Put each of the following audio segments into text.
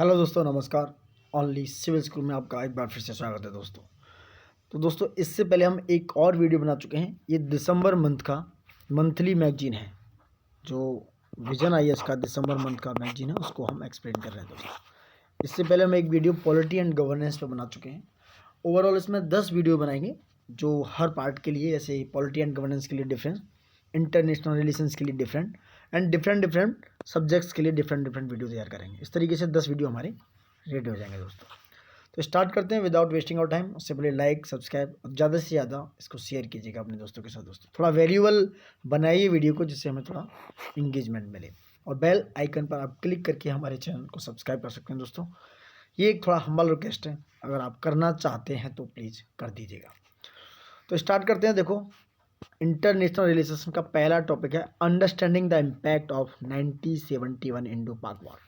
Hello दोस्तों, नमस्कार। Only civil school में आपका एक बार फिर से स्वागत है दोस्तों। तो दोस्तों, इससे पहले हम एक और वीडियो बना चुके हैं। ये दिसंबर मंथ का मंथली मैगजीन है, जो विजन आईएएस का दिसंबर मंथ का मैगजीन है, उसको हम एक्सप्लेन कर रहे हैं दोस्तों। इससे पहले हम एक वीडियो पॉलिटी एंड गवर्नेंस पे बना चुके हैं। ओवरऑल इसमें 10 वीडियो बनाएंगे, जो हर पार्ट के लिए, जैसे पॉलिटी एंड गवर्नेंस के लिए डिफरेंट, इंटरनेशनल रिलेशंस के लिए डिफरेंट एंड डिफरेंट सब्जेक्ट्स के लिए डिफरेंट वीडियो तैयार करेंगे। इस तरीके से 10 वीडियो हमारे रेडी हो जाएंगे दोस्तों। तो स्टार्ट करते हैं विदाउट वेस्टिंग आवर टाइम। उससे पहले लाइक, सब्सक्राइब और ज़्यादा से ज़्यादा इसको शेयर कीजिएगा अपने दोस्तों के साथ। दोस्तों, थोड़ा वैल्यूएबल बनाइए वीडियो को, जिससे हमें थोड़ा इंगेजमेंट मिले। और बेल आइकन पर आप क्लिक करके हमारे चैनल को सब्सक्राइब कर सकते हैं दोस्तों। ये एक थोड़ा हम्बल रिक्वेस्ट है, अगर आप करना चाहते हैं तो प्लीज़ कर दीजिएगा। तो स्टार्ट करते हैं। देखो, इंटरनेशनल रिलेशन का पहला टॉपिक है understanding the impact of 1971 Indo Pak war.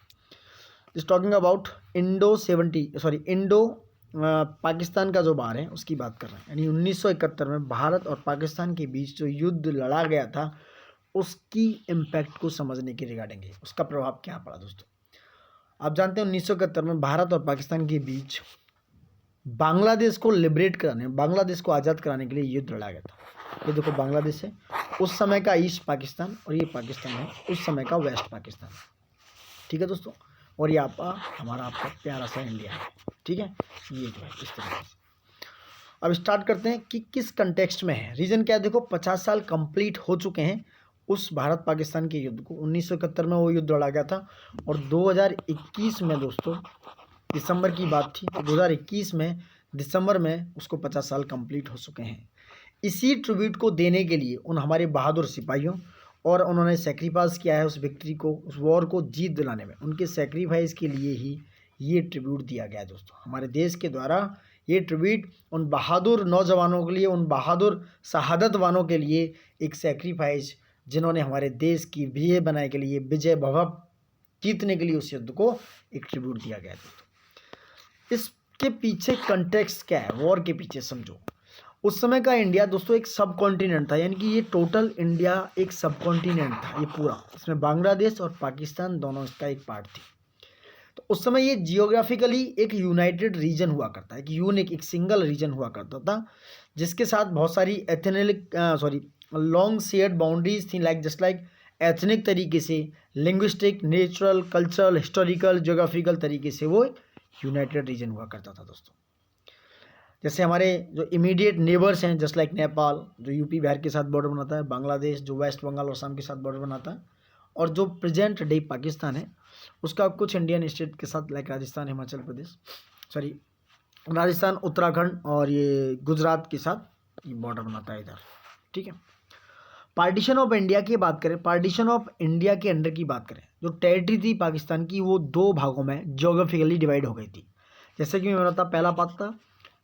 Is talking about Indo Pakistan का जो वार है उसकी बात कर रहे हैं। यानी 1971 में भारत और पाकिस्तान के बीच जो युद्ध लड़ा गया था, उसकी इम्पैक्ट को समझने के रिगार्डिंग है, उसका प्रभाव क्या पड़ा दोस्तों। आप जानते हैं 1971 में भारत और पाकिस्तान के बीच बांग्लादेश को लिबरेट कराने, बांग्लादेश को आज़ाद कराने के लिए युद्ध लड़ा गया था। ये देखो, बांग्लादेश है उस समय का ईस्ट पाकिस्तान, और ये पाकिस्तान है उस समय का वेस्ट पाकिस्तान। ठीक है दोस्तों, और ये हमारा आपका प्यारा सा इंडिया है। ठीक है, ये जो है इस तरीके से। अब स्टार्ट करते हैं कि किस कंटेक्स्ट में है। रीज़न क्या है, देखो 50 साल कंप्लीट हो चुके हैं उस भारत पाकिस्तान के युद्ध को। 1971 में वो युद्ध लड़ा गया था, और 2021 में दोस्तों, दिसंबर की बात थी, 2021 में दिसंबर में उसको 50 साल कंप्लीट हो चुके हैं। इसी ट्रिब्यूट को देने के लिए उन हमारे बहादुर सिपाहियों, और उन्होंने सेक्रीफाइस किया है उस विक्ट्री को, उस वॉर को जीत दिलाने में, उनके सेक्रीफाइस के लिए ही ये ट्रिब्यूट दिया गया है दोस्तों। हमारे देश के द्वारा ये ट्रिब्यूट उन बहादुर नौजवानों के लिए, उन बहादुर शहादतवानों के लिए एक सेक्रीफाइस, जिन्होंने हमारे देश की विजय बनाने के लिए, विजय भव जीतने के लिए उस युद्ध को एक ट्रिब्यूट दिया गया है दोस्तों। इसके पीछे कंटेक्स्ट क्या है, वॉर के पीछे समझो। उस समय का इंडिया दोस्तों एक सब कॉन्टिनेंट था, यानी कि ये टोटल इंडिया एक सब कॉन्टिनेंट था ये पूरा। इसमें बांग्लादेश और पाकिस्तान दोनों इसका एक पार्ट थी। तो उस समय ये जियोग्राफिकली एक यूनाइटेड रीजन हुआ करता है, एक सिंगल रीजन हुआ करता था, जिसके साथ बहुत सारी लॉन्ग शेयर्ड बाउंड्रीज थी, लाइक एथनिक तरीके से, linguistic, natural, cultural, historical, geographical तरीके से वो यूनाइटेड रीजन हुआ करता था दोस्तों। जैसे हमारे जो इमीडिएट नेबर्स हैं, जस्ट लाइक नेपाल जो यूपी बिहार के साथ बॉर्डर बनाता है, बांग्लादेश जो वेस्ट बंगाल और असम के साथ बॉर्डर बनाता है, और जो प्रेजेंट डे पाकिस्तान है उसका कुछ इंडियन स्टेट के साथ, लाइक राजस्थान, उत्तराखंड और ये गुजरात के साथ ये बॉर्डर बनाता है इधर। ठीक है, पार्टीशन ऑफ इंडिया की बात करें, पार्टीशन ऑफ इंडिया के अंडर की बात करें, जो टेरिटरी थी पाकिस्तान की, वो 2 भागों में जियोग्राफिकली डिवाइड हो गई थी। जैसे कि मैं बताता,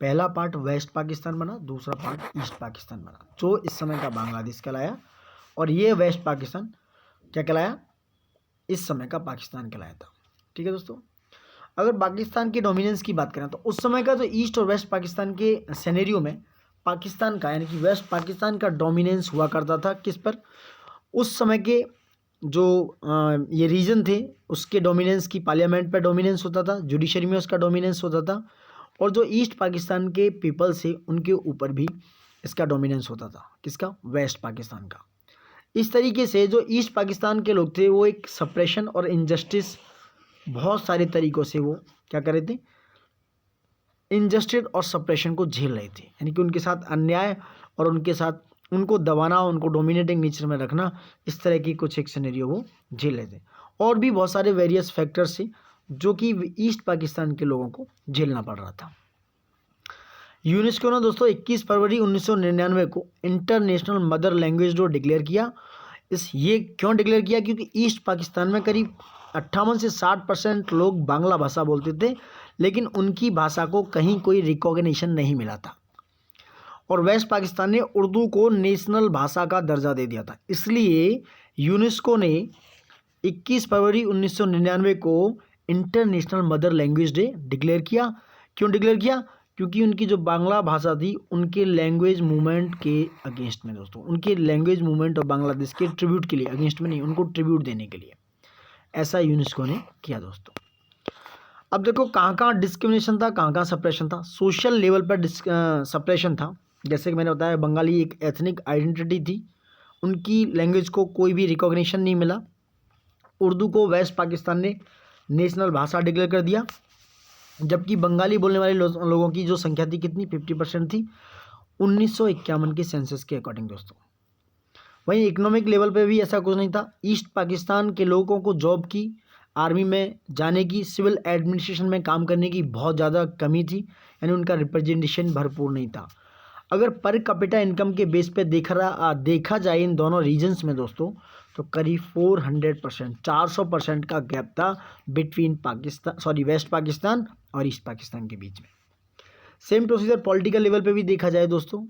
पहला पार्ट वेस्ट पाकिस्तान बना, दूसरा पार्ट ईस्ट पाकिस्तान बना, जो इस समय का बांग्लादेश कहलाया, और ये वेस्ट पाकिस्तान क्या कहलाया, इस समय का पाकिस्तान कहलाया था। ठीक है दोस्तों, अगर पाकिस्तान के डोमिनेंस की बात करें तो उस समय का जो ईस्ट और वेस्ट पाकिस्तान के सिनेरियो में पाकिस्तान का, यानी कि वेस्ट पाकिस्तान का डोमिनेंस हुआ करता था किस पर, उस समय के जो ये रीजन थे उसके डोमिनेंस की, पार्लियामेंट पर डोमिनेंस होता था, जुडिशरी में उसका डोमिनेंस होता था, और जो ईस्ट पाकिस्तान के पीपल्स थे उनके ऊपर भी इसका डोमिनेंस होता था, किसका, वेस्ट पाकिस्तान का। इस तरीके से जो ईस्ट पाकिस्तान के लोग थे वो एक सप्रेशन और इनजस्टिस, बहुत सारे तरीक़ों से वो क्या कर रहे थे, इनजस्टिस और सप्रेशन को झेल रहे थे, यानी कि उनके साथ अन्याय और उनके साथ उनको दबाना, उनको डोमिनेटिंग नेचर में रखना, इस तरह की कुछ एक सिनेरियो वो झेल रहे थे। और भी बहुत सारे वेरियस फैक्टर्स से जो कि ईस्ट पाकिस्तान के लोगों को झेलना पड़ रहा था। यूनेस्को ने दोस्तों 21 फरवरी 1999 को international mother language day declare किया। ये क्यों डिक्लेयर किया, क्योंकि ईस्ट पाकिस्तान में करीब 58 से 60% लोग बांग्ला भाषा बोलते थे, लेकिन उनकी भाषा को कहीं कोई रिकॉग्निशन नहीं मिला था, और वेस्ट पाकिस्तान ने उर्दू को नेशनल भाषा का दर्जा दे दिया था। इसलिए यूनेस्को ने 21 फरवरी 1999 को international mother language day declare किया। क्यों डिक्लेयर किया, क्योंकि उनकी जो बांग्ला भाषा थी उनके लैंग्वेज मूवमेंट के अगेंस्ट में दोस्तों, उनके लैंग्वेज मूवमेंट और बांग्लादेश के ट्रिब्यूट के लिए, अगेंस्ट में नहीं, उनको ट्रिब्यूट देने के लिए ऐसा यूनेस्को ने किया दोस्तों। अब देखो कहाँ कहाँ डिस्क्रिमिनेशन था, कहाँ कहाँ सप्रेशन था। सोशल लेवल पर सप्रेशन था, जैसे कि मैंने बताया बंगाली एक एथनिक आइडेंटिटी थी, उनकी लैंग्वेज को कोई भी रिकॉग्निशन नहीं मिला। उर्दू को वेस्ट पाकिस्तान ने नेशनल भाषा डिक्लेयर कर दिया, जबकि बंगाली बोलने वाले लोगों की जो संख्या थी कितनी, 50% थी 1951 के सेंसस के अकॉर्डिंग दोस्तों। वहीं इकोनॉमिक लेवल पे भी ऐसा कुछ नहीं था। ईस्ट पाकिस्तान के लोगों को जॉब की, आर्मी में जाने की, सिविल एडमिनिस्ट्रेशन में काम करने की बहुत ज़्यादा कमी थी, यानी उनका रिप्रेजेंटेशन भरपूर नहीं था। अगर पर कैपिटा इनकम के बेस पे देखा जाए इन दोनों रीजन्स में दोस्तों, तो करीब 400% 400% का गैप था बिटवीन वेस्ट पाकिस्तान और ईस्ट पाकिस्तान के बीच में। सेम प्रोसीजर पॉलिटिकल लेवल पे भी देखा जाए दोस्तों,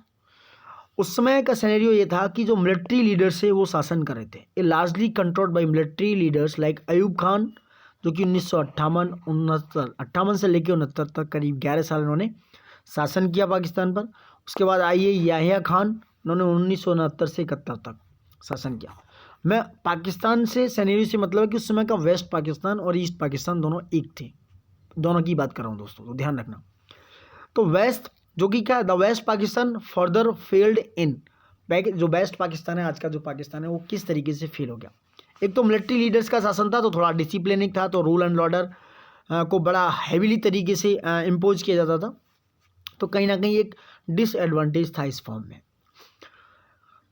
उस समय का सिनेरियो ये था कि जो मिलिट्री लीडर्स है वो शासन कर रहे थे। ये largely controlled by military leaders like Ayub Khan, जो कि 1958 से लेकर 69 तक करीब 11 साल इन्होंने शासन किया पाकिस्तान पर। उसके बाद आइए याहिया खान, उन्होंने 1969 से 71 तक शासन किया। मैं पाकिस्तान से सिनेरियो से मतलब है कि उस समय का वेस्ट पाकिस्तान और ईस्ट पाकिस्तान दोनों एक थे, दोनों की बात कर रहा हूँ दोस्तों, तो ध्यान रखना। तो वेस्ट जो कि क्या, the west Pakistan further failed in, जो वेस्ट पाकिस्तान है आज का जो पाकिस्तान है वो किस तरीके से फेल हो गया। एक तो मिलिट्री लीडर्स का शासन था, तो थोड़ा डिसिप्लिनिक था, तो रूल एंड ऑर्डर को बड़ा हैविली तरीके से इम्पोज किया जाता था, तो कहीं ना कहीं एक डिसएडवांटेज था इस फॉर्म में।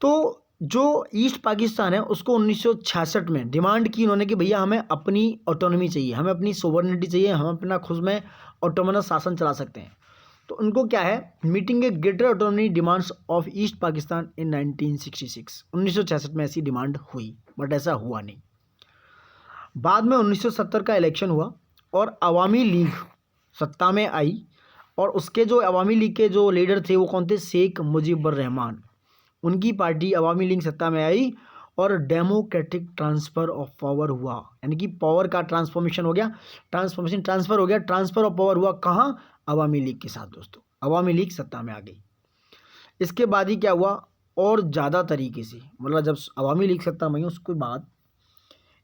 तो जो ईस्ट पाकिस्तान है उसको 1966 में डिमांड की उन्होंने कि भैया हमें अपनी ऑटोनॉमी चाहिए, हमें अपनी सोवरेनिटी चाहिए, हम अपना खुद में ऑटोनोमस शासन चला सकते हैं। तो उनको क्या है, meeting a greater autonomy demands of East Pakistan in 1966, 1966 में ऐसी डिमांड हुई, बट ऐसा हुआ नहीं। बाद में 1970 का इलेक्शन हुआ और अवामी लीग सत्ता में आई, और उसके जो अवामी लीग के जो लीडर थे वो कौन थे, शेख मुजीबुर रहमान। उनकी पार्टी अवामी लीग सत्ता में आई और डेमोक्रेटिक ट्रांसफ़र ऑफ पावर हुआ, यानी कि पावर का ट्रांसफर हो गया, ट्रांसफ़र ऑफ पावर हुआ कहाँ, अवामी लीग के साथ दोस्तों। अवामी लीग सत्ता में आ गई। इसके बाद ही क्या हुआ, और ज़्यादा तरीके से, मतलब जब अवामी लीग सत्ता में आई उसके बाद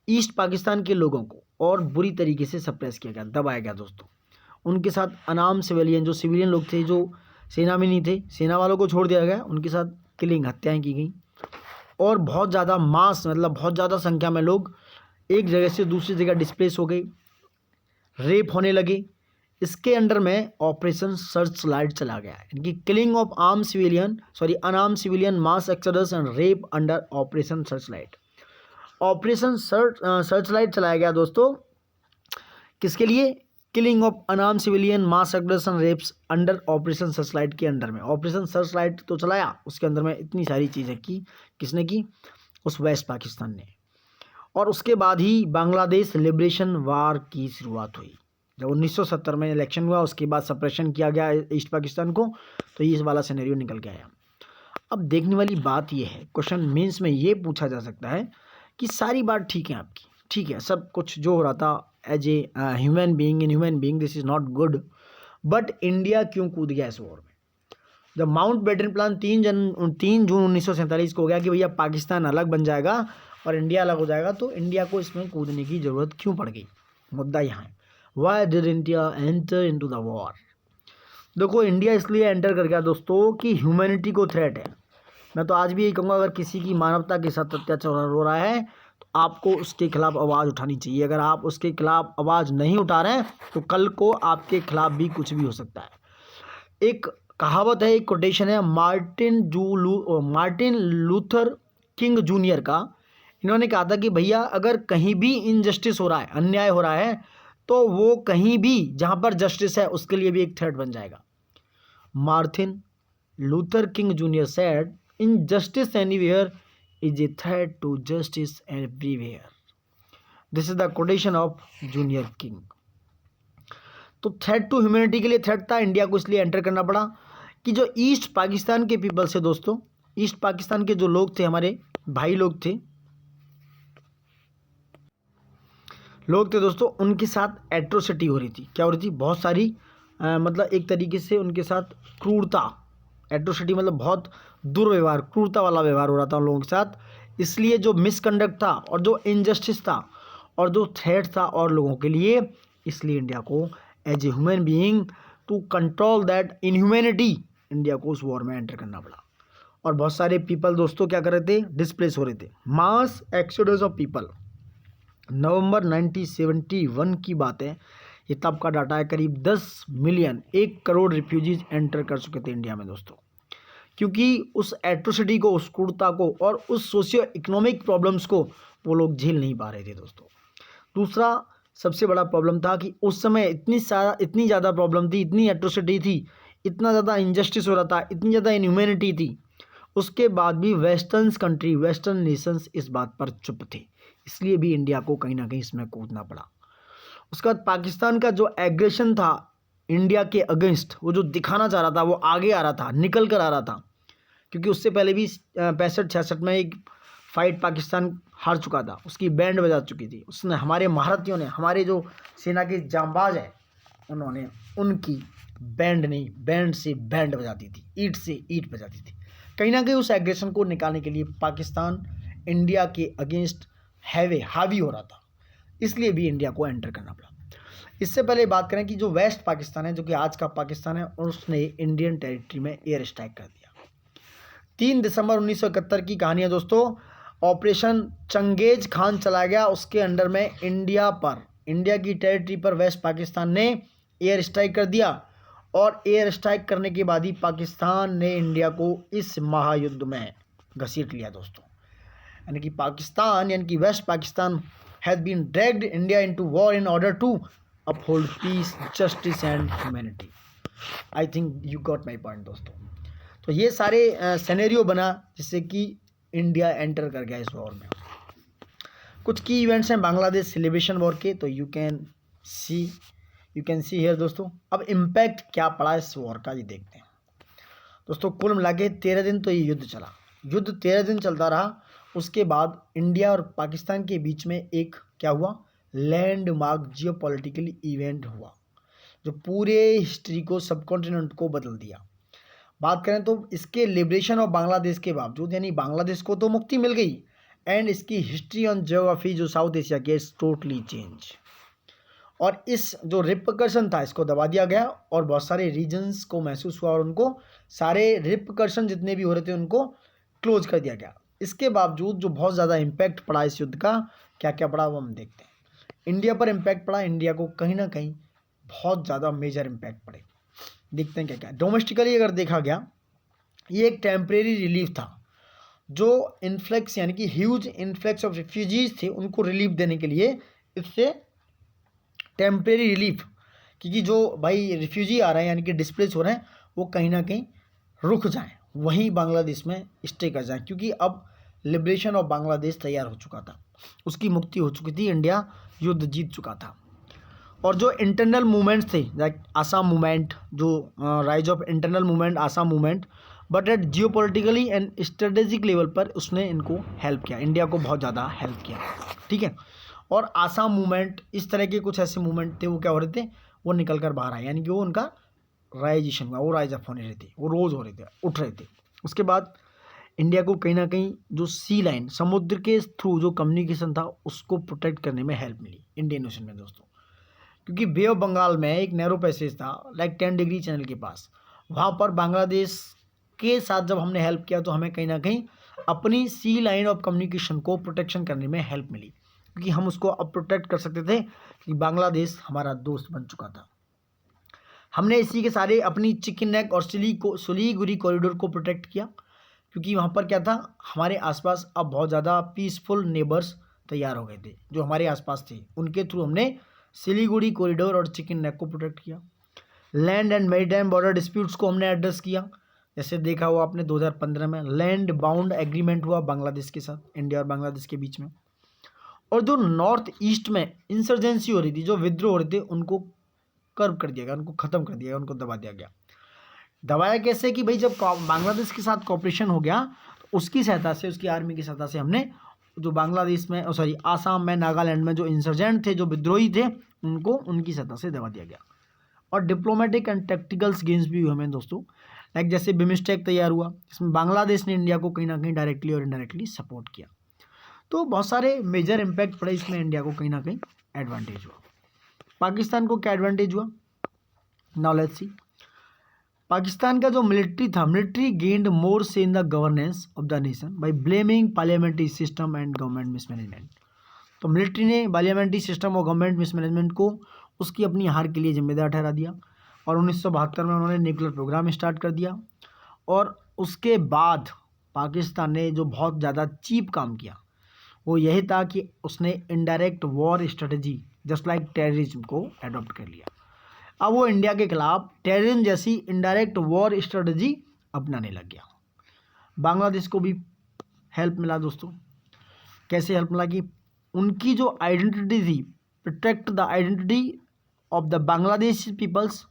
ईस्ट पाकिस्तान के लोगों को और बुरी तरीके से सप्रेस किया गया, दबाया गया दोस्तों। उनके साथ अनाम सिविलियन, जो सिविलियन लोग थे, जो सेना में नहीं थे, सेना वालों को छोड़ दिया गया, उनके साथ किलिंग, हत्याएं की गई, और बहुत ज़्यादा मास, मतलब बहुत ज़्यादा संख्या में लोग एक जगह से दूसरी जगह डिस्प्लेस हो गए, रेप होने लगे। इसके अंडर में ऑपरेशन सर्च लाइट चला गया, यानी कि killing of unarmed civilian, mass exodus and rape under operation search light. Operation search light चलाया गया दोस्तों, किसके लिए, killing of unarmed civilian, mass exodus and rapes under operation search light के अंडर में। ऑपरेशन सर्च लाइट तो चलाया, उसके अंदर में इतनी सारी चीज़ें की, किसने की, उस वेस्ट पाकिस्तान ने। और उसके बाद ही बांग्लादेश लिबरेशन वार की शुरुआत हुई। जब 1970 में इलेक्शन हुआ उसके बाद सप्रेशन किया गया ईस्ट पाकिस्तान को, तो ये वाला सिनेरियो निकल के आया। अब देखने वाली बात ये है, क्वेश्चन मीन्स में ये पूछा जा सकता है कि सारी बात ठीक है आपकी, ठीक है, सब कुछ जो हो रहा था as a human being this is not good, but India क्यों कूद गया इस वॉर में। जब माउंट बैटन प्लान 3 जून 1947 को हो गया कि भैया पाकिस्तान अलग बन जाएगा और इंडिया अलग हो जाएगा, तो इंडिया को इसमें कूदने की ज़रूरत क्यों पड़ गई, मुद्दा यहाँ है। Why did India enter into the war. देखो इंडिया इसलिए एंटर कर गया दोस्तों कि ह्यूमैनिटी को थ्रेट है। मैं तो आज भी यही कहूँगा, अगर किसी की मानवता के साथ अत्याचार हो रहा है तो आपको उसके खिलाफ आवाज़ उठानी चाहिए। अगर आप उसके खिलाफ आवाज़ नहीं उठा रहे हैं तो कल को आपके खिलाफ भी कुछ भी हो सकता है। एक कहावत है, एक कोटेशन है मार्टिन लूथर किंग जूनियर का। इन्होंने कहा था कि भैया अगर कहीं भी इनजस्टिस हो रहा है, अन्याय हो रहा है, तो वो कहीं भी जहाँ पर जस्टिस है उसके लिए भी एक थ्रेट बन जाएगा। Martin Luther king junior said, injustice anywhere is a threat to justice everywhere. This is the quotation of junior king. तो थ्रेट टू ह्यूमैनिटी के लिए थ्रेट था, इंडिया को इसलिए एंटर करना पड़ा कि जो ईस्ट पाकिस्तान के पीपल से दोस्तों, ईस्ट पाकिस्तान के जो लोग थे, हमारे भाई लोग थे दोस्तों, उनके साथ एट्रोसिटी हो रही थी। क्या हो रही थी, बहुत सारी मतलब एक तरीके से उनके साथ क्रूरता, एट्रोसिटी मतलब बहुत दुर्व्यवहार, क्रूरता वाला व्यवहार हो रहा था उन लोगों के साथ। इसलिए जो मिसकंडक्ट था और जो इनजस्टिस था और जो थ्रेट था और लोगों के लिए, इसलिए इंडिया को as a human being to control that inhumanity India को उस वॉर में एंटर करना पड़ा। और बहुत सारे पीपल दोस्तों क्या कर रहे थे, डिस्प्लेस हो रहे थे। मास एक्सोडस ऑफ पीपल, नवंबर 1971 की बात है, ये तब का डाटा है। करीब 10 मिलियन, 1 करोड़ रिफ्यूजीज एंटर कर चुके थे इंडिया में दोस्तों, क्योंकि उस एट्रोसिटी को, उस क्रूरता को और उस सोशियो इकोनॉमिक प्रॉब्लम्स को वो लोग झेल नहीं पा रहे थे दोस्तों। दूसरा सबसे बड़ा प्रॉब्लम था कि उस समय इतनी ज़्यादा प्रॉब्लम थी, इतनी एट्रोसिटी थी, इतना ज़्यादा इनजस्टिस हो रहा था, इतनी ज़्यादा इनह्यूमैनिटी थी, उसके बाद भी वेस्टर्न नेशंस इस बात पर चुप थे। इसलिए भी इंडिया को कहीं ना कहीं इसमें कूदना पड़ा। उसके बाद पाकिस्तान का जो एग्रेशन था इंडिया के अगेंस्ट, वो जो दिखाना चाह रहा था, वो आगे आ रहा था, निकल कर आ रहा था, क्योंकि उससे पहले भी 65-66 में एक फाइट पाकिस्तान हार चुका था, उसकी बैंड बजा चुकी थी। उसने, हमारे महारथियों ने, हमारे जो सेना के जांबाज हैं, उन्होंने उनकी बैंड से बैंड बजाती थी, ईंट से ईंट बजाती थी। कहीं ना कहीं उस एग्रेशन को निकालने के लिए पाकिस्तान इंडिया के अगेंस्ट हावी हो रहा था, इसलिए भी इंडिया को एंटर करना पड़ा। इससे पहले बात करें कि जो वेस्ट पाकिस्तान है, जो कि आज का पाकिस्तान है, उसने इंडियन टेरिटरी में एयर स्ट्राइक कर दिया। 3 दिसंबर 1971 की कहानी है दोस्तों। ऑपरेशन चंगेज खान चला गया, उसके अंडर में इंडिया की टेरिटरी पर वेस्ट पाकिस्तान ने एयर स्ट्राइक कर दिया। और एयर स्ट्राइक करने के बाद ही पाकिस्तान ने इंडिया को इस महायुद्ध में घसीट लिया दोस्तों। यानी कि पाकिस्तान, यानी कि west Pakistan has been dragged India into war in order to uphold peace, justice and humanity. I think you got my point दोस्तों। तो ये सारे सिनेरियो बना जिससे कि इंडिया एंटर कर गया इस वॉर में। कुछ की इवेंट्स हैं बांग्लादेश सेलिब्रेशन वॉर के, तो यू कैन सी हियर दोस्तों। अब इम्पैक्ट क्या पड़ा इस वॉर का, ये देखते हैं दोस्तों। कुल मिला के 13 दिन तो ये युद्ध चला। युद्ध 13 दिन चलता रहा। उसके बाद इंडिया और पाकिस्तान के बीच में एक क्या हुआ, लैंडमार्क जियोपॉलिटिकल इवेंट हुआ, जो पूरे हिस्ट्री को, सबकॉन्टिनेंट को बदल दिया। बात करें तो इसके लिबरेशन ऑफ बांग्लादेश के बावजूद, यानी बांग्लादेश को तो मुक्ति मिल गई, एंड इसकी हिस्ट्री ऑन ज्योग्राफी जो साउथ एशिया की, इज टोटली चेंज। और इस जो रिपकर्शन था, इसको दबा दिया गया और बहुत सारे रीजन्स को महसूस हुआ और उनको सारे रिपकर्शन जितने भी हो रहे थे उनको क्लोज कर दिया गया। इसके बावजूद जो बहुत ज़्यादा इम्पैक्ट पड़ा इस युद्ध का, क्या क्या पड़ा वो हम देखते हैं। इंडिया पर इम्पैक्ट पड़ा, इंडिया को कहीं ना कहीं बहुत ज़्यादा मेजर इम्पैक्ट पड़े। देखते हैं क्या क्या। डोमेस्टिकली अगर देखा गया, ये एक टेम्परेरी रिलीफ था। जो इन्फ्लक्स, यानी कि ह्यूज इन्फ्लक्स ऑफ रिफ्यूजीज थे, उनको रिलीफ देने के लिए इससे टेम्परेरी रिलीफ, क्योंकि जो भाई रिफ्यूजी आ रहे हैं, यानी कि डिस्प्लेस हो रहे हैं, वो कहीं ना कहीं रुक जाएं, वहीं बांग्लादेश में स्टे कर जाएं, क्योंकि अब लिबरेशन ऑफ बांग्लादेश तैयार हो चुका था, उसकी मुक्ति हो चुकी थी, इंडिया युद्ध जीत चुका था। और जो इंटरनल मूवमेंट्स थे, लाइक आसाम मूवमेंट, जो rise of internal movement, Assam movement, but at geopolitically and strategic level पर उसने इनको हेल्प किया, इंडिया को बहुत ज़्यादा हेल्प किया, ठीक है। और आसाम मूवमेंट, इस तरह के कुछ ऐसे मूवमेंट थे, वो क्या हो रहे थे, वो निकल कर बाहर आए, यानी कि वो उनका राइजेशन हुआ, वो राइज अप होने रहे थे, वो रोज़ हो रहे थे, उठ रहे थे। उसके बाद इंडिया को कहीं ना कहीं जो सी लाइन, समुद्र के थ्रू जो कम्युनिकेशन था, उसको प्रोटेक्ट करने में हेल्प मिली इंडियन ओशन में दोस्तों, क्योंकि बे ऑफ बंगाल में एक नैरो पैसेज था, लाइक 10 डिग्री चैनल के पास, वहाँ पर बांग्लादेश के साथ जब हमने हेल्प किया तो हमें कहीं ना कहीं अपनी सी लाइन ऑफ कम्युनिकेशन को प्रोटेक्शन करने में हेल्प मिली, क्योंकि हम उसको अब प्रोटेक्ट कर सकते थे कि बांग्लादेश हमारा दोस्त बन चुका था। हमने इसी के सारे अपनी चिकन नेक और सिलीगुड़ी कॉरिडोर को प्रोटेक्ट किया, क्योंकि वहाँ पर क्या था, हमारे आसपास अब बहुत ज़्यादा पीसफुल नेबर्स तैयार हो गए थे जो हमारे आसपास थे, उनके थ्रू हमने सिलीगुड़ी कॉरिडोर और चिकन नेक को प्रोटेक्ट किया। Land and maritime border disputes को हमने एड्रेस किया, जैसे देखा हुआ आपने 2015 में लैंड बाउंड एग्रीमेंट हुआ बांग्लादेश के साथ, इंडिया और बांग्लादेश के बीच में। और जो नॉर्थ ईस्ट में इंसर्जेंसी हो रही थी, जो विद्रोह हो रहे थे, उनको कर्व कर दिया गया, उनको ख़त्म कर दिया गया, उनको दबा दिया गया। दबाया कैसे कि भाई जब बांग्लादेश के साथ कॉपरेशन हो गया तो उसकी सहायता से, उसकी आर्मी की सहायता से हमने जो बांग्लादेश में, आसाम में, नागालैंड में जो इंसर्जेंट थे, जो विद्रोही थे, उनको उनकी सहायता से दबा दिया गया। और डिप्लोमेटिक एंड टैक्टिकल्स गेम्स भी हुए हमें दोस्तों, लाइक जैसे बिम्स्टेक तैयार हुआ, इसमें बांग्लादेश ने इंडिया को कहीं ना कहीं डायरेक्टली और इनडायरेक्टली सपोर्ट किया। तो बहुत सारे मेजर इम्पैक्ट पड़े इसमें, इंडिया को कहीं ना कहीं एडवांटेज हुआ। पाकिस्तान को क्या एडवांटेज हुआ, नाउ लेट्स सी। पाकिस्तान का जो मिलिट्री था, मिलिट्री गेन्ड मोर से in the governance of the nation by blaming parliamentary system and government mismanagement. तो मिलिट्री ने पार्लियामेंट्री सिस्टम और गवर्नमेंट मिसमैनेजमेंट को उसकी अपनी हार के लिए जिम्मेदार ठहरा दिया और 1972 में उन्होंने न्यूक्लियर प्रोग्राम स्टार्ट कर दिया। और उसके बाद पाकिस्तान ने जो बहुत ज़्यादा चीप काम किया वो यही था कि उसने indirect war strategy just like terrorism को अडॉप्ट कर लिया। अब वो इंडिया के खिलाफ टेररिज्म जैसी इनडायरेक्ट वॉर स्ट्रेटजी अपनाने लग गया। बांग्लादेश को भी हेल्प मिला दोस्तों। कैसे हेल्प मिला कि उनकी जो आइडेंटिटी थी, protect the identity of the Bangladesh peoples,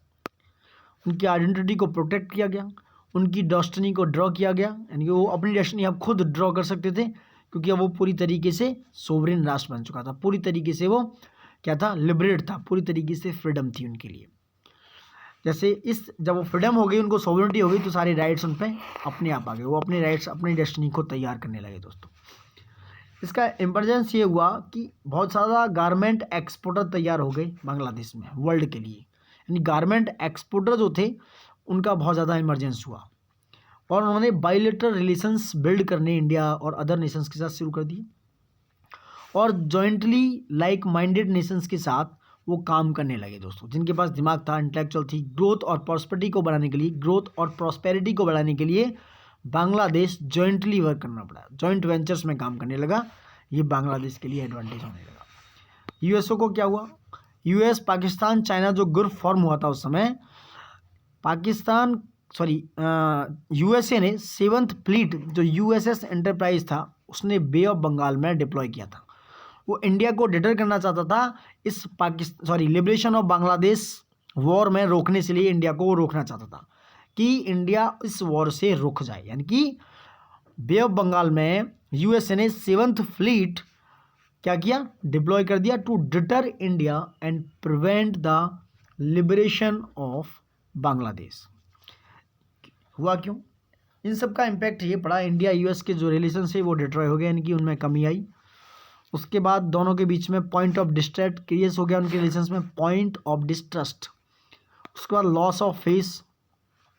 उनकी आइडेंटिटी को प्रोटेक्ट किया गया, उनकी डेस्टिनी को ड्रॉ किया गया, यानी कि वो अपनी डेस्टिनी अब खुद ड्रॉ कर सकते थे क्योंकि अब वो पूरी तरीके से सोवरेन राष्ट्र बन चुका था, पूरी तरीके से वो क्या था, लिबरेट था, पूरी तरीके से फ्रीडम थी उनके लिए। जैसे इस जब वो फ्रीडम हो गई, उनको सोवरेनिटी हो गई, तो सारे राइट्स उन पर अपने आप आ गए, वो अपने राइट्स अपनी डेस्टिनी को तैयार करने लगे दोस्तों। इसका इम्पोर्टेंस ये हुआ कि बहुत सारा गारमेंट एक्सपोर्टर तैयार हो गए बांग्लादेश में वर्ल्ड के लिए, यानी गारमेंट एक्सपोर्टर जो थे उनका बहुत ज़्यादा इमरजेंस हुआ और उन्होंने बायलैटरल रिलेशंस बिल्ड करने इंडिया और अदर नेशंस के साथ शुरू कर दिए और जॉइंटली लाइक माइंडेड नेशंस के साथ वो काम करने लगे दोस्तों, जिनके पास दिमाग था, इंटेलेक्चुअल थी। ग्रोथ और प्रॉस्पेरिटी को बढ़ाने के लिए, ग्रोथ और प्रॉस्पेरिटी को बढ़ाने के लिए बांग्लादेश जॉइंटली वर्क करना पड़ा, जॉइंट वेंचर्स में काम करने लगा। ये बांग्लादेश के लिए एडवांटेज होने लगा। यूएसओ को क्या हुआ, यूएस पाकिस्तान चाइना जो ग्रुप फॉर्म हुआ था उस समय, यूएसए ने 7th फ्लीट जो यूएसएस एंटरप्राइज था उसने बे ऑफ बंगाल में डिप्लॉय किया था। वो इंडिया को डिटर करना चाहता था इस लिबरेशन ऑफ बांग्लादेश वॉर में रोकने से लिए इंडिया को वो रोकना चाहता था कि इंडिया इस वॉर से रुक जाए, यानी कि बे ऑफ बंगाल में यूएसए ने 7th फ्लीट क्या किया, डिप्लॉय कर दिया to deter India and prevent the liberation of Bangladesh. हुआ क्यों, इन सब का इम्पैक्ट ये पड़ा, इंडिया यूएस के जो रिलेशन है वो डिट्रॉय हो गए, यानी कि उनमें कमी आई। उसके बाद दोनों के बीच में पॉइंट ऑफ डिस्ट्रस्ट क्रिएट हो गया, उनके रिलेशंस में पॉइंट ऑफ डिस्ट्रस्ट। उसके बाद loss of face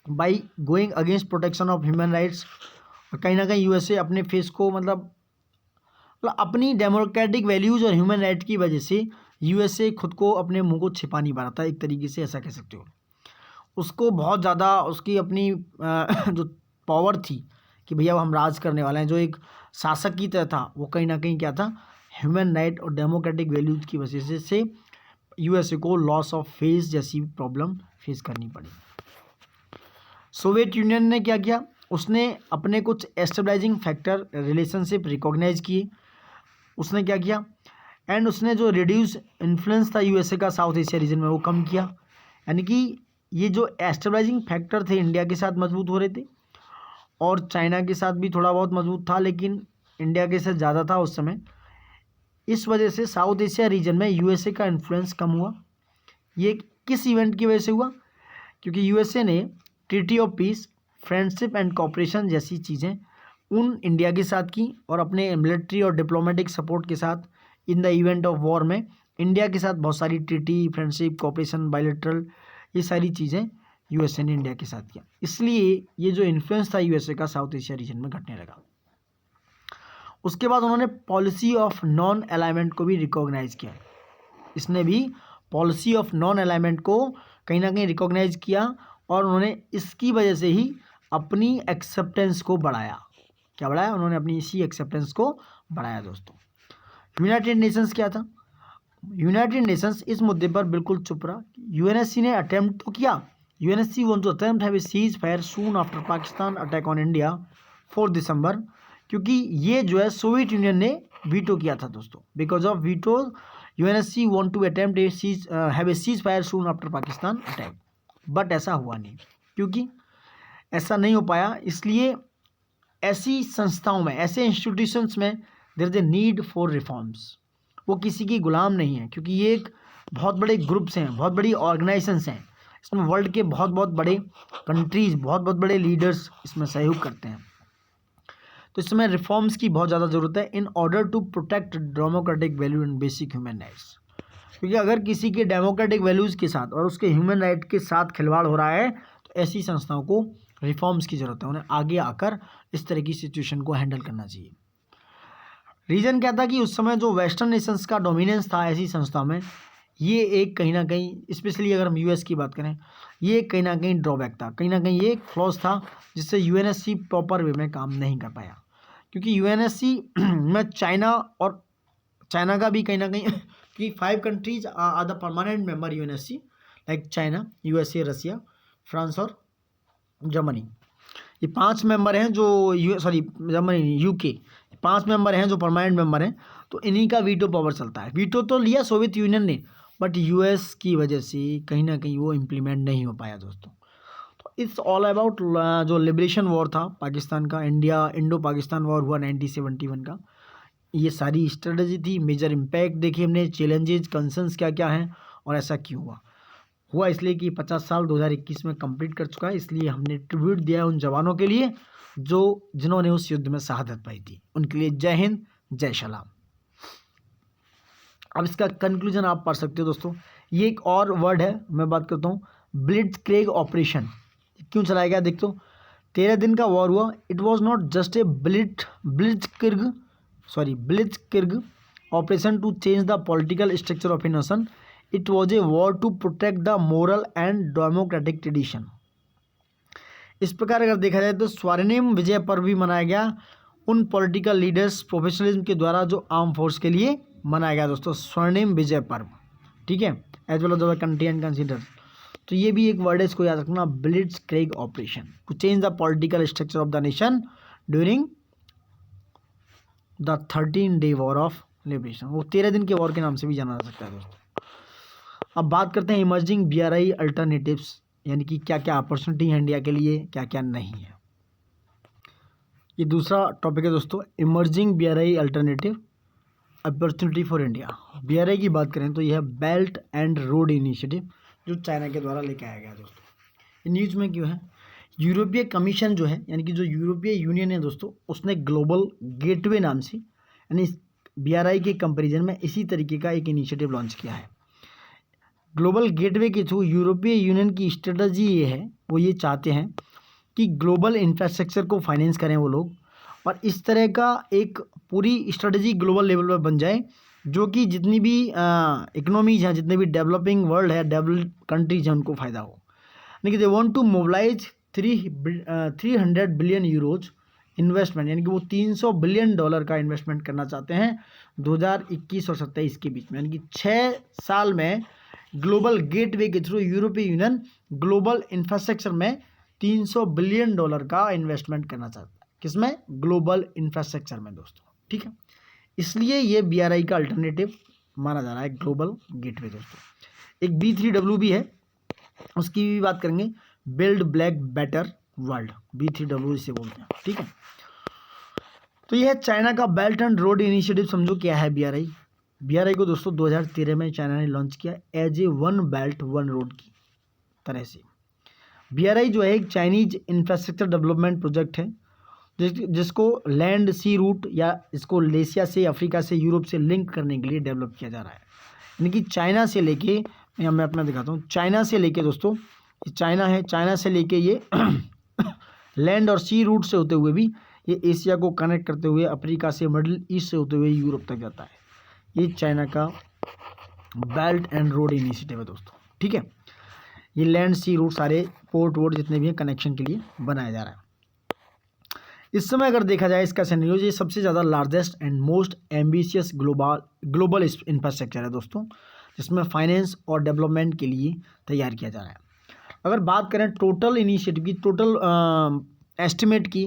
by going against protection of human rights. और कहीं ना कहीं यूएसए अपने फेस को मतलब अपनी डेमोक्रेटिक वैल्यूज़ और ह्यूमन राइट की वजह से यूएसए खुद को अपने मुंह को छिपा नहीं पा रहा था, एक तरीके से ऐसा कह सकते हो। उसको बहुत ज़्यादा उसकी अपनी जो पावर थी कि भैया हम राज करने वाले हैं, जो एक शासक की तरह था, वो कहीं ना कहीं क्या था, ह्यूमन राइट और डेमोक्रेटिक वैल्यूज़ की वजह से यूएसए को लॉस ऑफ फेस जैसी प्रॉब्लम फेस करनी पड़ी। सोवियत यूनियन ने क्या किया, उसने अपने कुछ एस्टेबलाइजिंग फैक्टर रिलेशनशिप रिकॉग्नाइज किए। उसने क्या किया, एंड उसने जो रिड्यूस इन्फ्लुएंस था यूएसए का साउथ एशिया रीजन में वो कम किया, यानी कि ये जो एस्टेबलाइजिंग फैक्टर थे इंडिया के साथ मजबूत हो रहे थे और चाइना के साथ भी थोड़ा बहुत मजबूत था, लेकिन इंडिया के साथ ज़्यादा था उस समय। इस वजह से साउथ एशिया रीजन में यूएसए का इन्फ्लुएंस कम हुआ। ये किस इवेंट की वजह से हुआ, क्योंकि यूएसए ने treaty of peace, friendship and cooperation जैसी चीज़ें उन इंडिया के साथ की और अपने मिलिट्री और डिप्लोमेटिक सपोर्ट के साथ in the event of war में इंडिया के साथ बहुत सारी ट्रीटी, फ्रेंडशिप, कॉपरेशन, बायलैटरल, ये सारी चीज़ें यूएसए ने इंडिया के साथ किया। इसलिए ये जो इन्फ्लुएंस था यूएसए का साउथ एशिया रीजन में घटने लगा। उसके बाद उन्होंने पॉलिसी ऑफ नॉन अलाइनमेंट को भी रिकॉग्नाइज किया। इसने भी पॉलिसी ऑफ नॉन अलाइनमेंट को कहीं ना कहीं रिकॉग्नाइज किया और उन्होंने इसकी वजह से ही अपनी एक्सेप्टेंस को बढ़ाया। क्या बढ़ाया, उन्होंने अपनी इसी एक्सेप्टेंस को बढ़ाया दोस्तों। यूनाइटेड नेशंस क्या था, यूनाइटेड नेशंस इस मुद्दे पर बिल्कुल चुप रहा। यूएनएससी ने अटेम्प्ट तो किया, UNSC want to attempt have a ceasefire soon after Pakistan attack on India 4 December, क्योंकि ये जो है सोवियत यूनियन ने वीटो किया था दोस्तों। Because of veto UNSC want to attempt a cease have a ceasefire soon after Pakistan attack, but ऐसा हुआ नहीं। क्योंकि ऐसा नहीं हो पाया, इसलिए ऐसी संस्थाओं में, ऐसे इंस्टीट्यूशंस में there is a need for reforms. वो किसी की गुलाम नहीं है, क्योंकि ये एक बहुत बड़े ग्रुप्स हैं, बहुत बड़ी ऑर्गेनाइजेशंस हैं। इसमें वर्ल्ड के बहुत बहुत बड़े कंट्रीज़, बहुत बहुत बड़े लीडर्स इसमें सहयोग करते हैं। तो इसमें रिफॉर्म्स की बहुत ज़्यादा ज़रूरत है in order to protect democratic value and basic human rights. क्योंकि अगर किसी के डेमोक्रेटिक वैल्यूज़ के साथ और उसके ह्यूमन राइट के साथ खिलवाड़ हो रहा है तो ऐसी संस्थाओं को रिफॉर्म्स की ज़रूरत है, उन्हें आगे आकर इस तरह की सिचुएशन को हैंडल करना चाहिए। रीज़न क्या था कि उस समय जो वेस्टर्न नेशंस का डोमिनेंस था ऐसी संस्थाओं में, ये एक कहीं ना कहीं, स्पेशली अगर हम यूएस की बात करें, ये कहीं ना कहीं ड्रॉबैक था, कहीं ना कहीं ये एक फ्लॉज था जिससे यूएनएससी प्रॉपर वे में काम नहीं कर पाया। क्योंकि यूएनएससी में चाइना का भी कहीं ना कहीं कि 5 countries are the permanent member UNSC, like China, USA, Russia, France और जर्मनी। ये 5 मेंबर हैं जो जर्मनी, यूके, 5 मेंबर हैं जो परमानेंट मेंबर हैं। तो इन्हीं का वीटो पावर चलता है। वीटो तो लिया सोवियत यूनियन ने, बट यूएस की वजह से कहीं ना कहीं वो इम्प्लीमेंट नहीं हो पाया दोस्तों। तो इट्स ऑल अबाउट जो लिबरेशन वॉर था पाकिस्तान का, इंडो पाकिस्तान वॉर हुआ 1971 का, ये सारी स्ट्रेटजी थी। मेजर इम्पैक्ट देखिए हमने, चैलेंजेस, कंसर्न्स क्या क्या हैं और ऐसा क्यों हुआ इसलिए कि 50 साल 2021 में कंप्लीट कर चुका है, इसलिए हमने ट्रिब्यूट दिया है उन जवानों के लिए जिन्होंने उस युद्ध में शहादत पाई थी। उनके लिए जय हिंद, जय सलाम। अब इसका कंक्लूजन आप पढ़ सकते हो दोस्तों। ये एक और वर्ड है, मैं बात करता हूँ, ब्लिट्जक्रिग ऑपरेशन। क्यों चलाया गया देख तो, 13 दिन का वॉर हुआ। It was not just a blitzkrieg operation to change the political structure of a nation, it was a war to protect the moral and democratic tradition. इस प्रकार अगर देखा जाए तो स्वर्णिम विजय पर्व भी मनाया गया उन पॉलिटिकल लीडर्स प्रोफेशनलिज्म के द्वारा जो आर्म फोर्स के लिए मनाया गया दोस्तों, स्वर्णिम विजय पर्व, ठीक है, as well as country and consider. तो ये भी एक वर्ड है, इसको याद रखना, blitzkrieg operation to change the political structure of the nation during the 13-day war of liberation. वो 13 दिन के वॉर के नाम से भी जाना जा सकता है दोस्तों। अब बात करते हैं इमर्जिंग बीआरआई अल्टरनेटिव्स, यानी कि क्या क्या अपॉर्चुनिटी है इंडिया के लिए, क्या क्या नहीं है। ये दूसरा टॉपिक है दोस्तों, emerging BRI alternative opportunity for India. BRI की बात करें तो यह बेल्ट एंड रोड इनिशिएटिव जो चाइना के द्वारा लेके आया गया दोस्तों। ये न्यूज़ में क्यों है, यूरोपीय कमीशन जो है, यानी कि जो यूरोपीय यूनियन है दोस्तों, उसने ग्लोबल गेटवे नाम से, यानी बीआरआई के कंपेरिजन में इसी तरीके का एक इनिशिएटिव लॉन्च किया है। ग्लोबल गेटवे के थ्रू यूरोपीय यूनियन की स्ट्रेटजी ये है, वो ये चाहते हैं कि ग्लोबल इंफ्रास्ट्रक्चर को फाइनेंस करें वो लोग, और इस तरह का एक पूरी स्ट्रेटजी ग्लोबल लेवल पर बन जाए जो कि जितनी भी इकोनॉमीज हैं, जितने भी डेवलपिंग वर्ल्ड है, डेवलप कंट्रीज हैं, उनको फ़ायदा हो। यानी कि they want to mobilise 300 billion euros investment, यानी कि वो $300 बिलियन का इन्वेस्टमेंट करना चाहते हैं 2021 और 27 के बीच में। यानी कि 6 साल में ग्लोबल गेटवे के थ्रू यूरोपीय यूनियन ग्लोबल इंफ्रास्ट्रक्चर में $300 बिलियन का इन्वेस्टमेंट करना चाहता है। किसमें? ग्लोबल इंफ्रास्ट्रक्चर में दोस्तों, ठीक है। इसलिए ये बीआरआई का अल्टरनेटिव माना जा रहा है ग्लोबल गेटवे दोस्तों। एक B3W भी है, उसकी भी बात करेंगे, build black better world, B3W इसे बोलते हैं, ठीक है। तो यह चाइना का बेल्ट एंड रोड इनिशिएटिव समझो क्या है बीआरआई। बीआरआई को दोस्तों 2013 में चाइना ने लॉन्च किया as a one belt one road की तरह से। बीआरआई जो है एक चाइनीज इंफ्रास्ट्रक्चर डेवलपमेंट प्रोजेक्ट है जिसको लैंड सी रूट या इसको एशिया से, अफ्रीका से, यूरोप से लिंक करने के लिए डेवलप किया जा रहा है। यानी कि चाइना से लेके, मैं अपना दिखाता हूँ, चाइना से लेके दोस्तों, चाइना है, चाइना से लेके ये लैंड और सी रूट से होते हुए भी ये एशिया को कनेक्ट करते हुए अफ्रीका से, मिडिल ईस्ट से होते हुए यूरोप तक जाता है। ये चाइना का बेल्ट एंड रोड इनिशिएटिव है दोस्तों, ठीक है। ये लैंड सी रूट सारे पोर्ट वोर्ट जितने भी हैं कनेक्शन के लिए बनाया जा रहा है। इस समय अगर देखा जाए इसका सिनेरियो, ये सबसे ज़्यादा largest and most ambitious global infrastructure है दोस्तों, जिसमें फाइनेंस और डेवलपमेंट के लिए तैयार किया जा रहा है। अगर बात करें टोटल इनिशिएटिव की, टोटल एस्टिमेट की,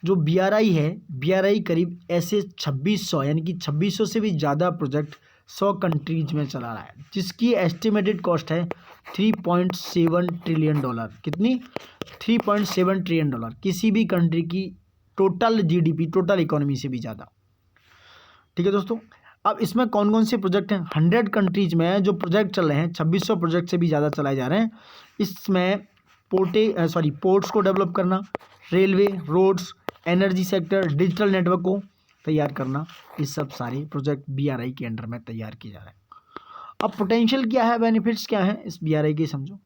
जो बीआरआई है, बीआरआई करीब ऐसे 2600, यानी कि 2600 से भी ज़्यादा प्रोजेक्ट 100 कंट्रीज में चला रहा है, जिसकी एस्टिमेटेड कॉस्ट है $3.7 ट्रिलियन। कितनी? $3.7 ट्रिलियन, किसी भी कंट्री की टोटल जीडीपी, टोटल इकोनॉमी से भी ज़्यादा, ठीक है दोस्तों। अब इसमें कौन कौन से प्रोजेक्ट हैं? 100 कंट्रीज में जो प्रोजेक्ट चल रहे हैं, 2600 प्रोजेक्ट से भी ज़्यादा चलाए जा रहे हैं। इसमें पोर्ट्स को डेवलप करना, railway, roads, energy sector, digital network को तैयार करना, ये सब सारे प्रोजेक्ट बीआरआई के अंडर में तैयार किए जा रहे हैं। अब पोटेंशियल क्या है, बेनिफिट्स क्या है इस BRI के, समझो।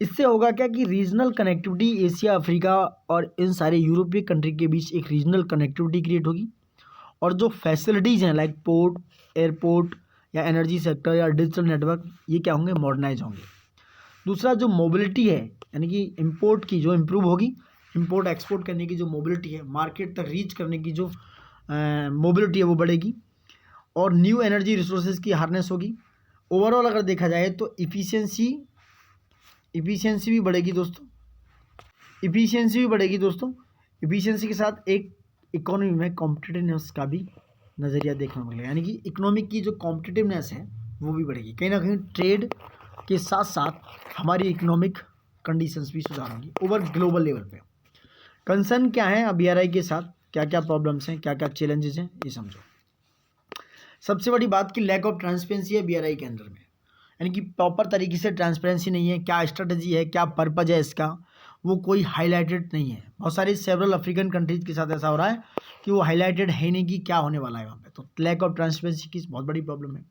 इससे होगा क्या कि रीजनल कनेक्टिविटी एशिया, अफ्रीका और इन सारे यूरोपीय कंट्री के बीच एक रीजनल कनेक्टिविटी क्रिएट होगी। और जो फैसिलिटीज़ हैं लाइक पोर्ट, एयरपोर्ट या एनर्जी सेक्टर या डिजिटल नेटवर्क, ये क्या होंगे, मॉडर्नाइज होंगे। दूसरा जो मोबिलिटी है, यानी कि इंपोर्ट की जो इम्प्रूव होगी, इंपोर्ट एक्सपोर्ट करने की जो मोबिलिटी है, मार्केट तक रीच करने की जो मोबिलिटी है वो बढ़ेगी। और न्यू एनर्जी रिसोर्सेज की हार्नेस होगी। ओवरऑल अगर देखा जाए तो इफ़िशियंसी भी बढ़ेगी दोस्तों, इफ़िशियंसी के साथ एक इकोनॉमी में कॉम्पिटिटिवनेस का भी नज़रिया देखने को मिलेगा, यानी कि इकोनॉमिक की जो कॉम्पिटिटिवनेस है वो भी बढ़ेगी। कहीं ना कहीं ट्रेड के साथ साथ हमारी इकोनॉमिक कंडीशंस भी सुधार होंगी ओवर ग्लोबल लेवल पे। कंसर्न क्या है अब BRI के साथ, क्या क्या प्रॉब्लम्स हैं, क्या क्या चैलेंजेस हैं, ये समझो। सबसे बड़ी बात की लैक ऑफ ट्रांसपेरेंसी है BRI के अंदर में, यानी कि प्रॉपर तरीके से ट्रांसपेरेंसी नहीं है, क्या स्ट्रेटजी है, क्या पर्पज है इसका, वो कोई हाईलाइटेड नहीं है। बहुत सारी सेवरल अफ्रीकन कंट्रीज़ के साथ ऐसा हो रहा है कि वो हाईलाइटेड है नहीं कि क्या होने वाला है वहाँ पे, तो लैक ऑफ ट्रांसपेरेंसी की बहुत बड़ी प्रॉब्लम है।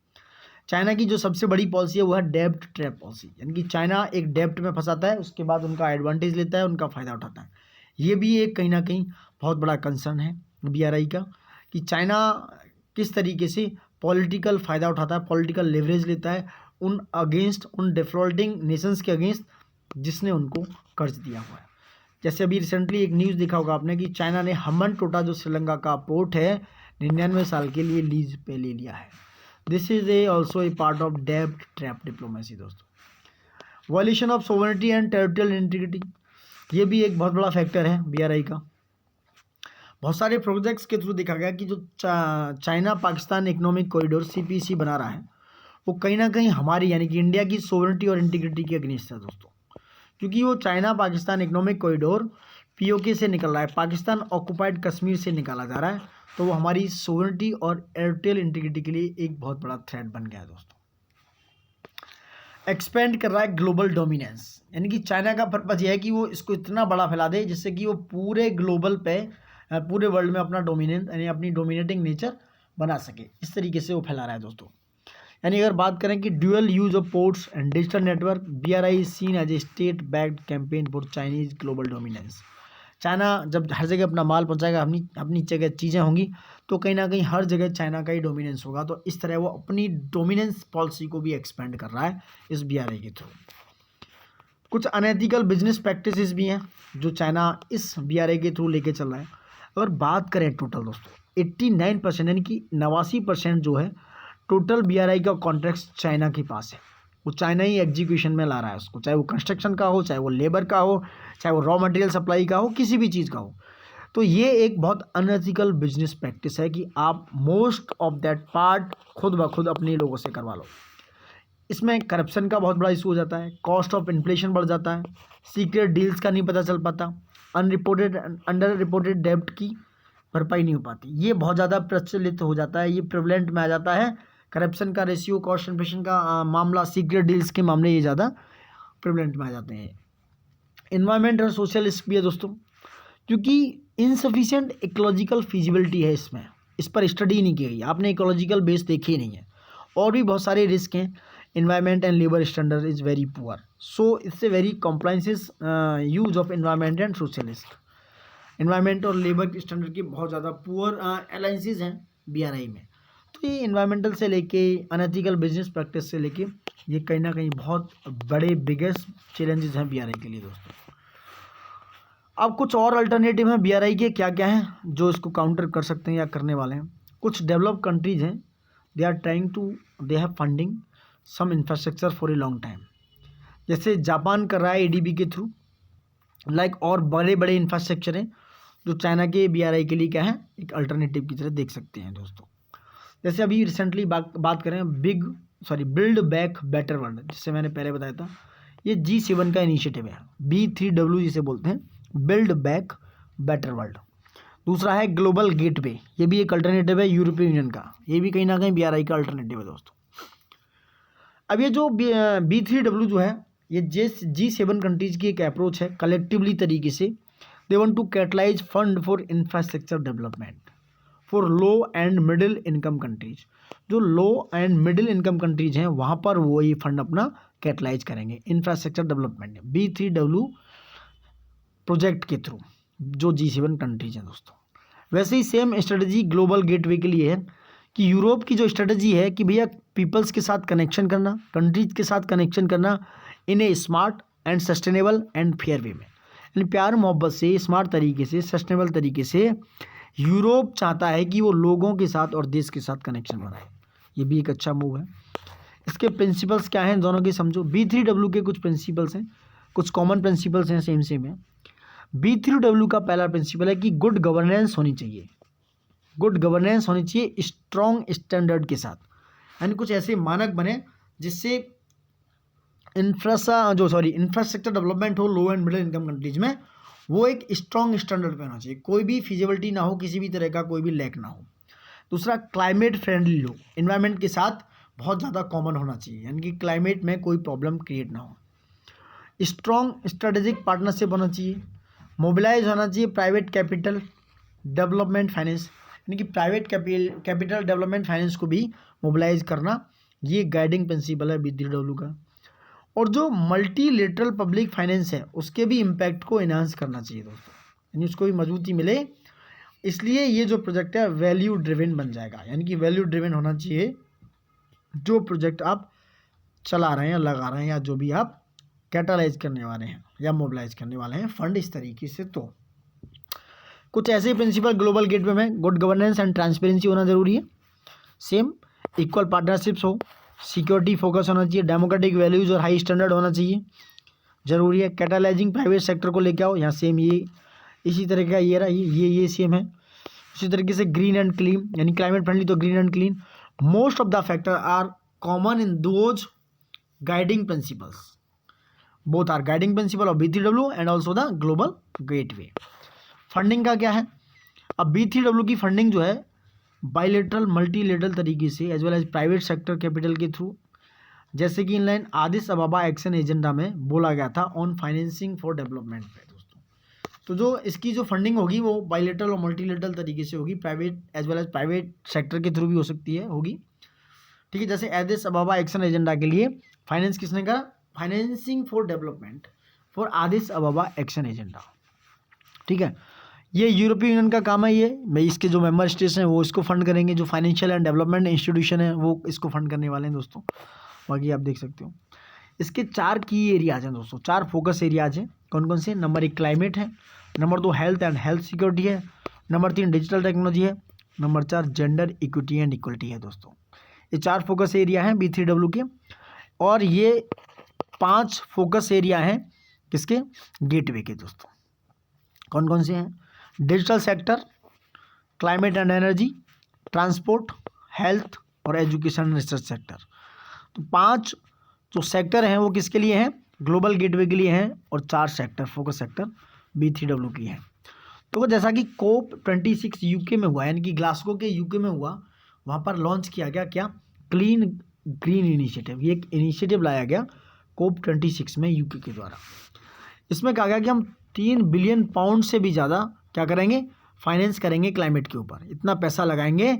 चाइना की जो सबसे बड़ी पॉलिसी है वो है डेब्ट ट्रैप पॉलिसी, यानी कि चाइना एक डेब्ट में फंसाता है, उसके बाद उनका एडवांटेज लेता है, उनका फ़ायदा उठाता है। ये भी एक कहीं ना कहीं बहुत बड़ा कंसर्न है BRI का, कि चाइना किस तरीके से पॉलिटिकल फ़ायदा उठाता है, पॉलिटिकल लेवरेज लेता है उन अगेंस्ट, उन डिफॉल्टिंग नेशंस के अगेंस्ट जिसने उनको कर्ज दिया हुआ है। जैसे अभी रिसेंटली एक न्यूज़ देखा होगा आपने कि चाइना ने हम्बनटोटा जो श्रीलंका का पोर्ट है 99 साल के लिए लीज पे ले लिया है। This is also a part of डेब्ट ट्रैप डिप्लोमेसी दोस्तों। Violation of sovereignty and territorial integrity, ये भी एक बहुत बड़ा फैक्टर है BRI का। बहुत सारे प्रोजेक्ट्स के थ्रू देखा गया कि जो China Pakistan economic corridor CPEC बना रहा है वो कहीं ना कहीं हमारी, यानी कि इंडिया की सोवरेनिटी और इंटीग्रिटी के अगेंस्ट है दोस्तों, क्योंकि वो China Pakistan economic corridor POK से निकल रहा है, पाकिस्तान ऑक्युपाइड कश्मीर से निकाला जा रहा है, तो वो हमारी सोवरेनिटी और टेरिटोरियल इंटीग्रिटी के लिए एक बहुत बड़ा थ्रेट बन गया है दोस्तों। एक्सपेंड कर रहा है ग्लोबल डोमिनेंस, यानी कि चाइना का पर्पज यह है कि वो इसको इतना बड़ा फैला दे जिससे कि वो पूरे ग्लोबल पे, पूरे वर्ल्ड में अपना डोमिनेंट, यानी अपनी डोमिनेटिंग नेचर बना सके। इस तरीके से वो फैला रहा है दोस्तों। यानी अगर बात करें कि dual use of ports and digital network, BRI is seen as a state backed campaign for Chinese global dominance. China जब हर जगह अपना माल पहुंचाएगा, अपनी जगह चीज़ें होंगी, तो कहीं ना कहीं हर जगह चाइना का ही डोमिनेंस होगा। तो इस तरह वो अपनी डोमिनेंस पॉलिसी को भी एक्सपेंड कर रहा है इस BRI के थ्रू। कुछ अनएथिकल बिजनेस प्रैक्टिसेस भी हैं जो चाइना इस BRI के थ्रू लेके चल रहा है। अगर बात करें टोटल दोस्तों 89% यानी कि 89% जो है टोटल BRI का कॉन्ट्रैक्ट चाइना के पास है। वो चाइना ही एग्जीक्यूशन में ला रहा है उसको, चाहे वो कंस्ट्रक्शन का हो, चाहे वो लेबर का हो, चाहे वो रॉ मटेरियल सप्लाई का हो, किसी भी चीज़ का हो। तो ये एक बहुत अनएथिकल बिजनेस प्रैक्टिस है कि आप मोस्ट ऑफ दैट पार्ट खुद ब खुद अपने लोगों से करवा लो। इसमें करप्शन का बहुत बड़ा इशू हो जाता है, कॉस्ट ऑफ इन्फ्लेशन बढ़ जाता है, सीक्रेट डील्स का नहीं पता चल पाता, अनरिपोर्टेड अंडर रिपोर्टेड डेब्ट की भरपाई नहीं हो पाती। ये बहुत ज़्यादा प्रचलित हो जाता है, ये प्रेवलेंट में आ जाता है। करप्शन का रेशियो, कॉस्ट इन्फ्लेशन का मामला, सीक्रेट डील्स के मामले ये ज़्यादा प्रेवलेंट में आ जाते हैं। इन्वायरमेंट और सोशल रिस्क भी है दोस्तों, क्योंकि इनसफिशिएंट इकोलॉजिकल फिजिबिलिटी है इसमें, इस पर स्टडी नहीं की गई, आपने इकोलॉजिकल बेस देखी नहीं है। और भी बहुत सारे रिस्क हैं। Environment and labour standard is very poor, so इससे very compliances use of environment and social risk. Environment और लेबर स्टैंडर्ड की बहुत ज़्यादा पुअर अलाइंसेस हैं BRI में। तो ये इन्वायरमेंटल से लेके अनएथिकल बिजनेस प्रैक्टिस से लेके ये कहीं ना कहीं बहुत बड़े बिगेस्ट चैलेंजेस हैं BRI के लिए दोस्तों। अब कुछ और अल्टरनेटिव हैं BRI के, क्या क्या हैं जो इसको काउंटर कर सकते हैं या करने वाले हैं। कुछ डेवलप कंट्रीज़ हैं, they are trying to, they have funding some infrastructure for a long time. जैसे जापान कर रहा है ADB के थ्रू, लाइक और बड़े बड़े इंफ्रास्ट्रक्चर हैं जो चाइना के BRI के लिए क्या है, एक अल्टरनेटिव की तरह देख सकते हैं दोस्तों। जैसे अभी रिसेंटली बात करें बिल्ड बैक बेटर वर्ल्ड, जिससे मैंने पहले बताया था, ये G7 का इनिशिएटिव है, B3W जिसे बोलते हैं, बिल्ड बैक बेटर वर्ल्ड। दूसरा है ग्लोबल गेटवे, ये भी एक अल्टरनेटिव है यूरोपियन यूनियन का, ये भी कहीं ना कहीं BRI का अल्टरनेटिव है दोस्तों। अब ये जो B3W जो है, ये G7 कंट्रीज की एक अप्रोच है कलेक्टिवली तरीके से। They want to catalyse fund for infrastructure development for low and middle income countries. जो low and middle income countries हैं वहाँ पर वो ये फंड अपना कैटलाइज करेंगे इंफ्रास्ट्रक्चर डेवलपमेंट B3W प्रोजेक्ट के थ्रू, जो G7 कंट्रीज हैं दोस्तों। वैसे ही सेम स्ट्रेटजी ग्लोबल गेटवे के लिए है कि यूरोप की जो स्ट्रेटजी है कि भैया पीपल्स के साथ कनेक्शन करना, कंट्रीज के साथ कनेक्शन करना in a smart and sustainable and fair way में, यानी प्यार मोहब्बत से, स्मार्ट तरीके से, सस्टेनेबल तरीके से यूरोप चाहता है कि वो लोगों के साथ और देश के साथ कनेक्शन बनाए। ये भी एक अच्छा मूव है। इसके प्रिंसिपल्स क्या हैं दोनों के समझो। B3W के कुछ प्रिंसिपल्स हैं, कुछ कॉमन प्रिंसिपल्स हैं, सेम है। B3W का पहला प्रिंसिपल है कि गुड गवर्नेंस होनी चाहिए। गुड गवर्नेंस होनी चाहिए स्ट्रॉन्ग स्टैंडर्ड के साथ, यानी कुछ ऐसे मानक बने जिससे इंफ्रास्ट्रक्चर डेवलपमेंट हो लो एंड मिडिल इनकम कंट्रीज में, वो एक स्ट्रॉन्ग स्टैंडर्ड पे होना चाहिए, कोई भी फिजिबिलिटी ना हो, किसी भी तरह का कोई भी लैक ना हो। दूसरा, क्लाइमेट फ्रेंडली लो, इन्वायरमेंट के साथ बहुत ज़्यादा कॉमन होना चाहिए, यानी कि क्लाइमेट में कोई प्रॉब्लम क्रिएट ना हो। स्ट्रॉन्ग स्ट्रेटेजिक पार्टनरशिप होना चाहिए। मोबिलाइज होना चाहिए प्राइवेट कैपिटल डेवलपमेंट फाइनेंस, यानी कि प्राइवेट कैपिटल डेवलपमेंट फाइनेंस को भी मोबिलाइज करना, ये गाइडिंग प्रिंसिपल है B3W का। और जो मल्टीलेटरल पब्लिक फाइनेंस है उसके भी इम्पैक्ट को इन्हांस करना चाहिए दोस्तों, यानी उसको भी मजबूती मिले। इसलिए ये जो प्रोजेक्ट है वैल्यू ड्रिवन बन जाएगा, यानी कि वैल्यू ड्रिवन होना चाहिए जो प्रोजेक्ट आप चला रहे हैं, लगा रहे हैं, या जो भी आप कैटलाइज करने वाले हैं या मोबिलाइज करने वाले हैं फंड इस तरीके से। तो कुछ ऐसे प्रिंसिपल ग्लोबल गेटवे में गुड गवर्नेंस एंड ट्रांसपेरेंसी होना जरूरी है। सेम इक्वल पार्टनरशिप्स हो, सिक्योरिटी फोकस होना चाहिए, डेमोक्रेटिक वैल्यूज और हाई स्टैंडर्ड होना चाहिए, जरूरी है। कैटलाइजिंग प्राइवेट सेक्टर को लेके आओ, यहाँ सेम ये इसी तरह का ये रहा, ये सेम है। उसी तरीके से ग्रीन एंड क्लीन, यानी क्लाइमेट फ्रेंडली तो green and clean. Most of the factor are common in those guiding principles, both are guiding principle of B3W and also the global gateway. Funding का क्या है, अब B3W की funding जो है bilateral multilateral तरीके से as well as private sector capital के थ्रू, जैसे कि in line Addis Ababa action agenda में बोला गया था ऑन फाइनेंसिंग फॉर डेवलपमेंट पे दोस्तों। तो जो इसकी जो फंडिंग होगी वो बाइलेटरल और मल्टीलेटरल तरीके से होगी, private as well as private sector के थ्रू भी हो सकती है, होगी, ठीक है। जैसे आदिस अबाबा एक्शन एजेंडा के लिए फाइनेंस किसने करा, financing for development for आदिस Ababa action agenda, ठीक है। ये यूरोपीय यूनियन का काम है, ये मैं इसके जो मेंबर स्टेट्स हैं वो इसको फंड करेंगे, जो फाइनेंशियल एंड डेवलपमेंट इंस्टीट्यूशन है वो इसको फंड करने वाले हैं दोस्तों। बाकी आप देख सकते हो इसके 4 की एरियाज हैं दोस्तों, 4 फोकस एरियाज हैं। कौन कौन से, नंबर 1 क्लाइमेट है, number 2 health and health security है, नंबर 3 डिजिटल टेक्नोलॉजी है, number 4 gender equity and equality है दोस्तों। ये 4 फोकस एरिया हैं B3W के, और ये 5 फोकस एरिया हैं किसके, गेटवे के दोस्तों। कौन कौन से हैं, digital sector, climate and energy, transport, health और एजुकेशन एंड रिसर्च सेक्टर। तो 5 जो सेक्टर हैं वो किसके लिए हैं, ग्लोबल गेटवे के लिए हैं, और 4 सेक्टर फोकस सेक्टर B3W की हैं। तो जैसा कि COP26 यूके में हुआ, यानी कि ग्लासगो के यूके में हुआ, वहाँ पर लॉन्च किया गया क्या, क्लीन ग्रीन इनिशिएटिव। ये एक इनिशिएटिव लाया गया COP26 में यूके के द्वारा। इसमें कहा गया कि हम 3 बिलियन पाउंड से भी ज़्यादा क्या करेंगे, फाइनेंस करेंगे क्लाइमेट के ऊपर, इतना पैसा लगाएंगे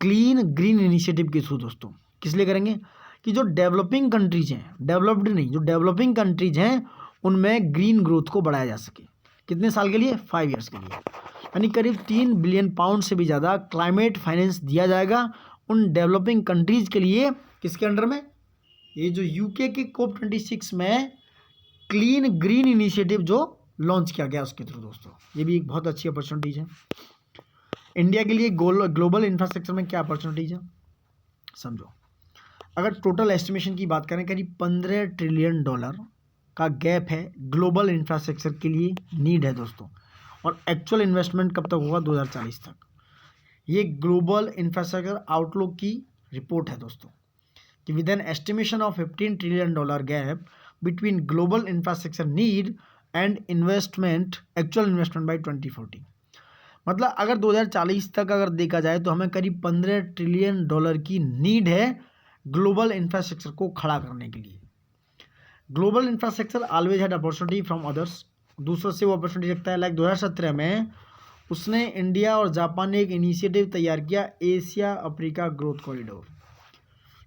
क्लीन ग्रीन इनिशिएटिव के थ्रू दोस्तों। किस लिए करेंगे, कि जो डेवलपिंग कंट्रीज हैं, डेवलप्ड नहीं, जो डेवलपिंग कंट्रीज हैं उनमें ग्रीन ग्रोथ को बढ़ाया जा सके। कितने साल के लिए, 5 ईयर्स के लिए, यानी करीब 3 बिलियन पाउंड से भी ज़्यादा क्लाइमेट फाइनेंस दिया जाएगा उन डेवलपिंग कंट्रीज के लिए। किसके अंडर में, ये जो यूके के COP26 में क्लीन ग्रीन इनिशिएटिव जो लॉन्च किया गया उसके थ्रू दोस्तों। ये भी एक बहुत अच्छी अपॉर्चुनिटीज़ है इंडिया के लिए। ग्लोबल इंफ्रास्ट्रक्चर में क्या अपॉर्चुनिटीज़ है समझो। अगर टोटल एस्टिमेशन की बात करें, करीब $15 ट्रिलियन का गैप है ग्लोबल इंफ्रास्ट्रक्चर के लिए, नीड है दोस्तों। और एक्चुअल इन्वेस्टमेंट कब तक होगा, 2040 तक। ये ग्लोबल इंफ्रास्ट्रक्चर आउटलुक की रिपोर्ट है दोस्तों, कि with an estimation of $15 trillion gap between global infrastructure need and investment, actual investment by 2040। मतलब अगर 2040 तक अगर देखा जाए तो हमें करीब $15 ट्रिलियन की नीड है ग्लोबल इंफ्रास्ट्रक्चर को खड़ा करने के लिए। Global infrastructure always had opportunity from others, दूसरों से वो अपॉर्चुनिटी रखता है। लाइक 2017 में उसने इंडिया और जापान ने एक इनिशिएटिव तैयार किया, एशिया अफ्रीका ग्रोथ कॉरिडोर।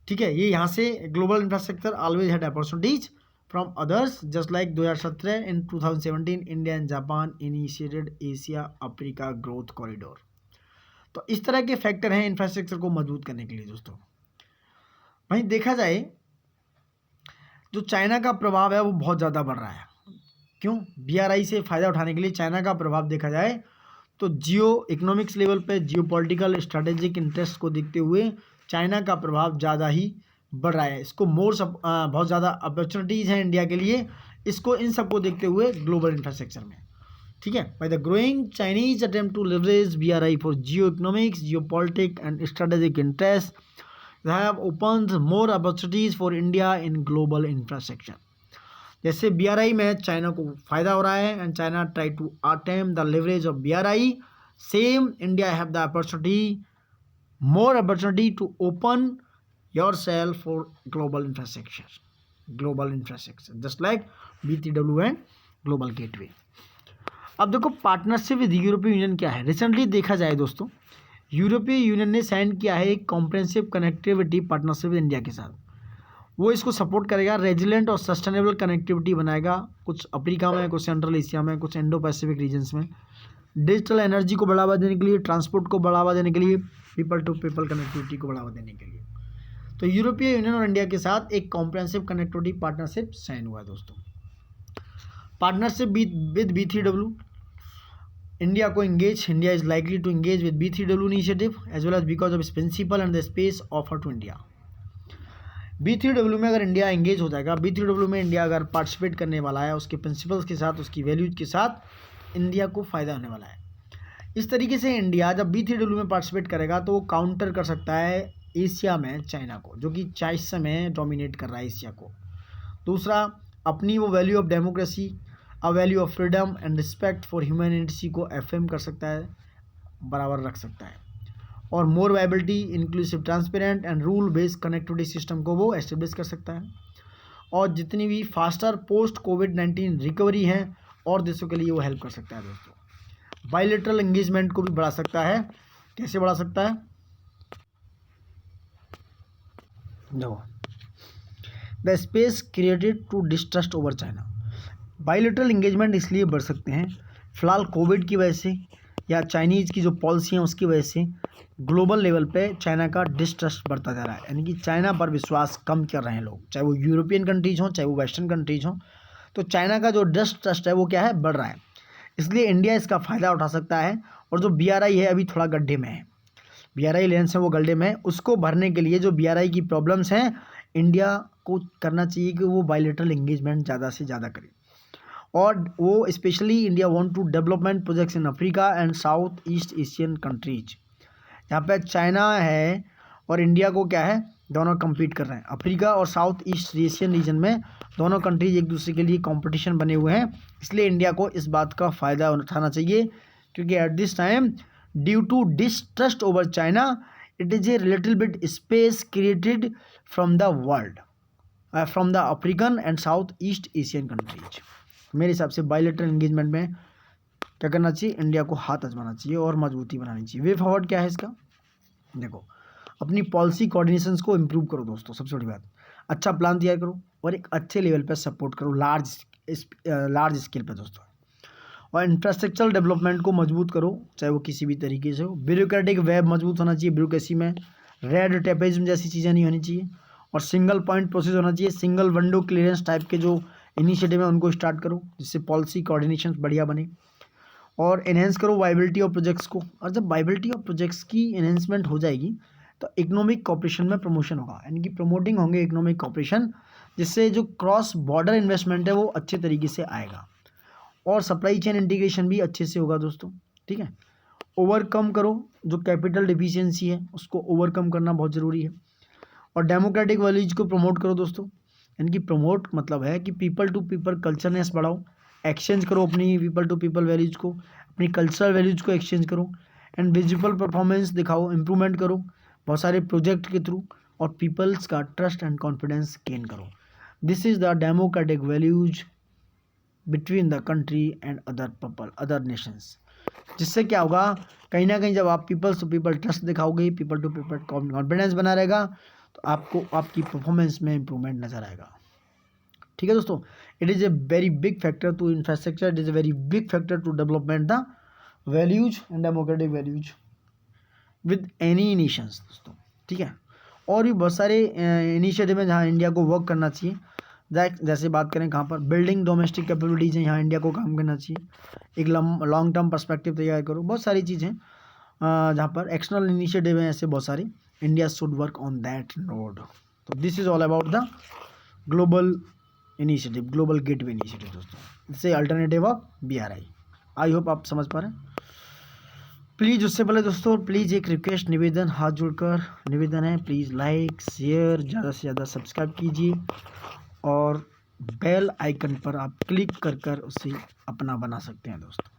ठीक है, ये यहाँ से global infrastructure always had opportunities from others, just like 2017 in 2017 India and Japan initiated Asia Africa growth corridor. तो इस तरह के फैक्टर हैं इंफ्रास्ट्रक्चर को मजबूत करने के लिए दोस्तों। वहीं देखा जाए जो चाइना का प्रभाव है वो बहुत ज़्यादा बढ़ रहा है। क्यों? BRI से फ़ायदा उठाने के लिए चाइना का प्रभाव देखा जाए तो जियो इकोनॉमिक्स लेवल पे जियो पॉलिटिकल स्ट्रैटेजिक इंटरेस्ट को देखते हुए चाइना का प्रभाव ज़्यादा ही बढ़ रहा है। इसको बहुत ज़्यादा अपॉर्चुनिटीज़ हैं इंडिया के लिए, इसको इन सबको देखते हुए ग्लोबल इंफ्रास्ट्रक्चर में। ठीक है, by the growing Chinese attempt to leverage BRI for geo economics geo politic and strategic interest have opened more opportunities for India in global infrastructure. जैसे BRI में चाइना को फ़ायदा हो रहा है and China try to attempt the leverage of BRI, same India have the opportunity, more opportunity to open yourself for global infrastructure just like B3W and global gateway। अब देखो partnership with यूरोपीय union क्या है। Recently देखा जाए दोस्तों, यूरोपीय union ने साइन किया है एक comprehensive connectivity partnership with India के साथ। वो इसको सपोर्ट करेगा, रेजिलेंट और सस्टेनेबल कनेक्टिविटी बनाएगा, कुछ अफ्रीका में, कुछ सेंट्रल एशिया में, कुछ इंडो पैसिफिक रीजन्स में, डिजिटल एनर्जी को बढ़ावा देने के लिए, ट्रांसपोर्ट को बढ़ावा देने के लिए, पीपल टू पीपल कनेक्टिविटी को बढ़ावा देने के लिए। तो यूरोपीय यूनियन और इंडिया के साथ एक कॉम्प्रिहेंसिव कनेक्टिविटी पार्टनरशिप साइन हुआ है दोस्तों। पार्टनरशिप विद B3W, इंडिया को engage, India is likely to engage with B3W initiative as well as because of its principle and the space offer to India. B3W में अगर India engage हो जाएगा, B3W में India अगर participate करने वाला है, उसके प्रिंसिपल्स के साथ, उसकी वैल्यूज के साथ इंडिया को फ़ायदा होने वाला है। इस तरीके से इंडिया जब B3W में पार्टिसिपेट करेगा तो वो काउंटर कर सकता है एशिया में चाइना को, जो कि इस समय डोमिनेट कर रहा है एशिया को। दूसरा, अपनी वो value of democracy, a value of freedom and respect for humanity को FM कर सकता है, बराबर रख सकता है। और more viability, inclusive, transparent and rule based connectivity system को वो एस्टेब्लिश कर सकता है। और जितनी भी फास्टर पोस्ट कोविड-19 रिकवरी है और देशों के लिए वो हेल्प कर सकता है दोस्तों। बायलैटरल एंगेजमेंट को भी बढ़ा सकता है। कैसे बढ़ा सकता है? देखो, the space created to distrust over China. Bilateral engagement इसलिए बढ़ सकते हैं, फिलहाल कोविड की वजह से या चाइनीज़ की जो पॉलिसी है उसकी वजह से ग्लोबल लेवल पे चाइना का डिस्ट्रस्ट बढ़ता जा रहा है, यानी कि चाइना पर विश्वास कम कर रहे हैं लोग, चाहे वो यूरोपियन कंट्रीज हों, चाहे वो वेस्टर्न कंट्रीज हों। तो चाइना का जो डिस्ट्रस्ट है वो क्या है, बढ़ रहा है। इसलिए इंडिया इसका फ़ायदा उठा सकता है। और जो BRI है अभी थोड़ा गड्ढे में है, BRI लेंस है वो गड्ढे में है, उसको भरने के लिए जो BRI की प्रॉब्लम्स हैं, इंडिया को करना चाहिए कि वो बायलैटरल एंगेजमेंट ज़्यादा से ज़्यादा करे। और वो specially India want to development projects in Africa and south east Asian countries. यहाँ पे चाइना है और इंडिया को क्या है, दोनों कम्पीट कर रहे हैं। अफ्रीका और साउथ ईस्ट एशियन रीजन में दोनों कंट्रीज एक दूसरे के लिए कंपटीशन बने हुए हैं, इसलिए इंडिया को इस बात का फ़ायदा उठाना चाहिए, क्योंकि at this time due to distrust over China it is a little bit space created from the world, from the African and south east Asian countries. मेरे हिसाब से बायलैटरल एंगेजमेंट में क्या करना चाहिए, इंडिया को हाथ आजमाना चाहिए और मजबूती बनानी चाहिए। वे फॉरवर्ड क्या है इसका, देखो, अपनी पॉलिसी कोऑर्डिनेशंस को इम्प्रूव करो दोस्तों, सबसे बड़ी बात, अच्छा प्लान तैयार करो और एक अच्छे लेवल पर सपोर्ट करो, लार्ज स्केल पर दोस्तों। और इंफ्रास्ट्रक्चरल डेवलपमेंट को मजबूत करो, चाहे वो किसी भी तरीके से हो। ब्यूरोक्रेटिक वेब मजबूत होना चाहिए, ब्यूरोक्रेसी में रेड टेपिज्म जैसी चीज़ें नहीं होनी चाहिए। और सिंगल पॉइंट प्रोसेस होना चाहिए, सिंगल विंडो क्लियरेंस टाइप के जो इनिशिएटिव है उनको स्टार्ट करो, जिससे पॉलिसी कोऑर्डिनेशन बढ़िया बने। और एनहेंस करो वाइबिलिटी ऑफ प्रोजेक्ट्स को। और जब वाइबिलिटी ऑफ प्रोजेक्ट्स की एनहेंसमेंट हो जाएगी तो इकोनॉमिक कॉपरेशन में प्रमोशन होगा, यानी कि प्रमोटिंग होंगे इकोनॉमिक कॉपरेशन, जिससे जो क्रॉस बॉर्डर इन्वेस्टमेंट है वो अच्छे तरीके से आएगा। और सप्लाई चेन इंटीग्रेशन भी अच्छे से होगा दोस्तों। ठीक है, ओवरकम करो जो कैपिटल डिफिशियंसी है उसको ओवरकम करना बहुत ज़रूरी है। और डेमोक्रेटिक वैल्यूज को प्रमोट करो दोस्तों, यानी कि प्रमोट मतलब है कि पीपल टू पीपल कल्चरनेस बढ़ाओ, एक्सचेंज करो अपनी पीपल टू पीपल वैल्यूज़ को, अपनी कल्चरल वैल्यूज़ को एक्सचेंज करो। एंड विजिबल परफॉर्मेंस दिखाओ, इम्प्रूवमेंट करो बहुत सारे प्रोजेक्ट के थ्रू, और पीपल्स का ट्रस्ट एंड कॉन्फिडेंस गेन करो। This is the democratic values between the country and other people, other nations. जिससे क्या होगा, कहीं ना कहीं जब आप पीपल्स टू पीपल ट्रस्ट दिखाओगे, पीपल टू पीपल कॉन्फिडेंस बना रहेगा, तो आपको आपकी परफॉर्मेंस में इंप्रूवमेंट नजर आएगा। ठीक है दोस्तों, it is a very big factor to infrastructure, it is a very big factor to development the values and democratic values with any nations दोस्तों। ठीक है, और भी बहुत सारे इनिशिएटिव हैं जहाँ इंडिया को वर्क करना चाहिए। जैसे बात करें कहाँ पर, बिल्डिंग डोमेस्टिक कैपेबिलिटीज हैं, यहाँ इंडिया को काम करना चाहिए। एक लॉन्ग टर्म पर्सपेक्टिव तैयार करो, बहुत सारी चीज़ें जहाँ पर एक्सटर्नल इनिशिएटिव हैं ऐसे बहुत सारे, India should work on that node. तो this is all about the global initiative, global gateway initiative दोस्तों, इससे alternative of BRI। I hope आप समझ पा रहे हैं। प्लीज़ उससे पहले दोस्तों प्लीज़ एक रिक्वेस्ट, निवेदन, हाथ जोड़कर निवेदन है, प्लीज़ लाइक शेयर ज़्यादा से ज़्यादा सब्सक्राइब कीजिए और बेल आइकन पर आप क्लिक कर कर उसे अपना बना सकते हैं दोस्तों।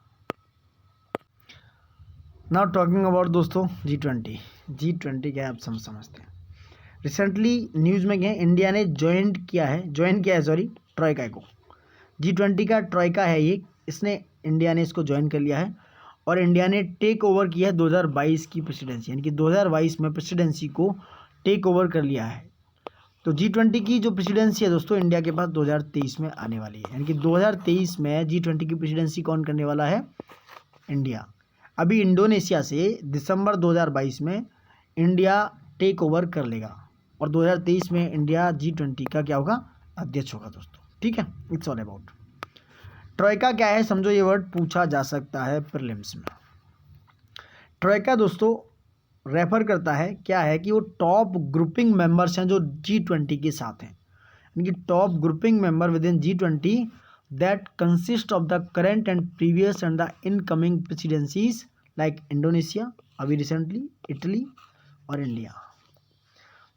नाउ टॉकिंग अबाउट दोस्तों G20 क्या है आप समझते हैं। रिसेंटली न्यूज़ में क्या है, इंडिया ने ज्वाइन किया है ट्रॉयका को। G20 का ट्रॉयका है ये, इसने इंडिया ने इसको ज्वाइन कर लिया है और इंडिया ने टेक ओवर किया है 2022 की प्रेसिडेंसी, यानी कि 2022 में प्रेसिडेंसी को टेक ओवर कर लिया है। तो G20 की जो प्रेसिडेंसी है दोस्तों इंडिया के पास 2023 में आने वाली है, यानी कि 2023 में G20 की प्रेसिडेंसी कौन करने वाला है, इंडिया। अभी इंडोनेशिया से दिसंबर 2022 में इंडिया टेक ओवर कर लेगा और 2023 में इंडिया G20 का क्या होगा, अध्यक्ष होगा दोस्तों। ठीक है, इट्स ऑल अबाउट ट्रॉयका क्या है, समझो ये वर्ड पूछा जा सकता है प्रीलिम्स में। ट्रॉयका दोस्तों रेफर करता है क्या है कि वो टॉप ग्रुपिंग मेंबर्स हैं जो G20 के साथ हैं, यानी कि top grouping member with in G20 that consist of the current and previous and the incoming presidencies like Indonesia, अभी रिसेंटली इटली और इंडिया।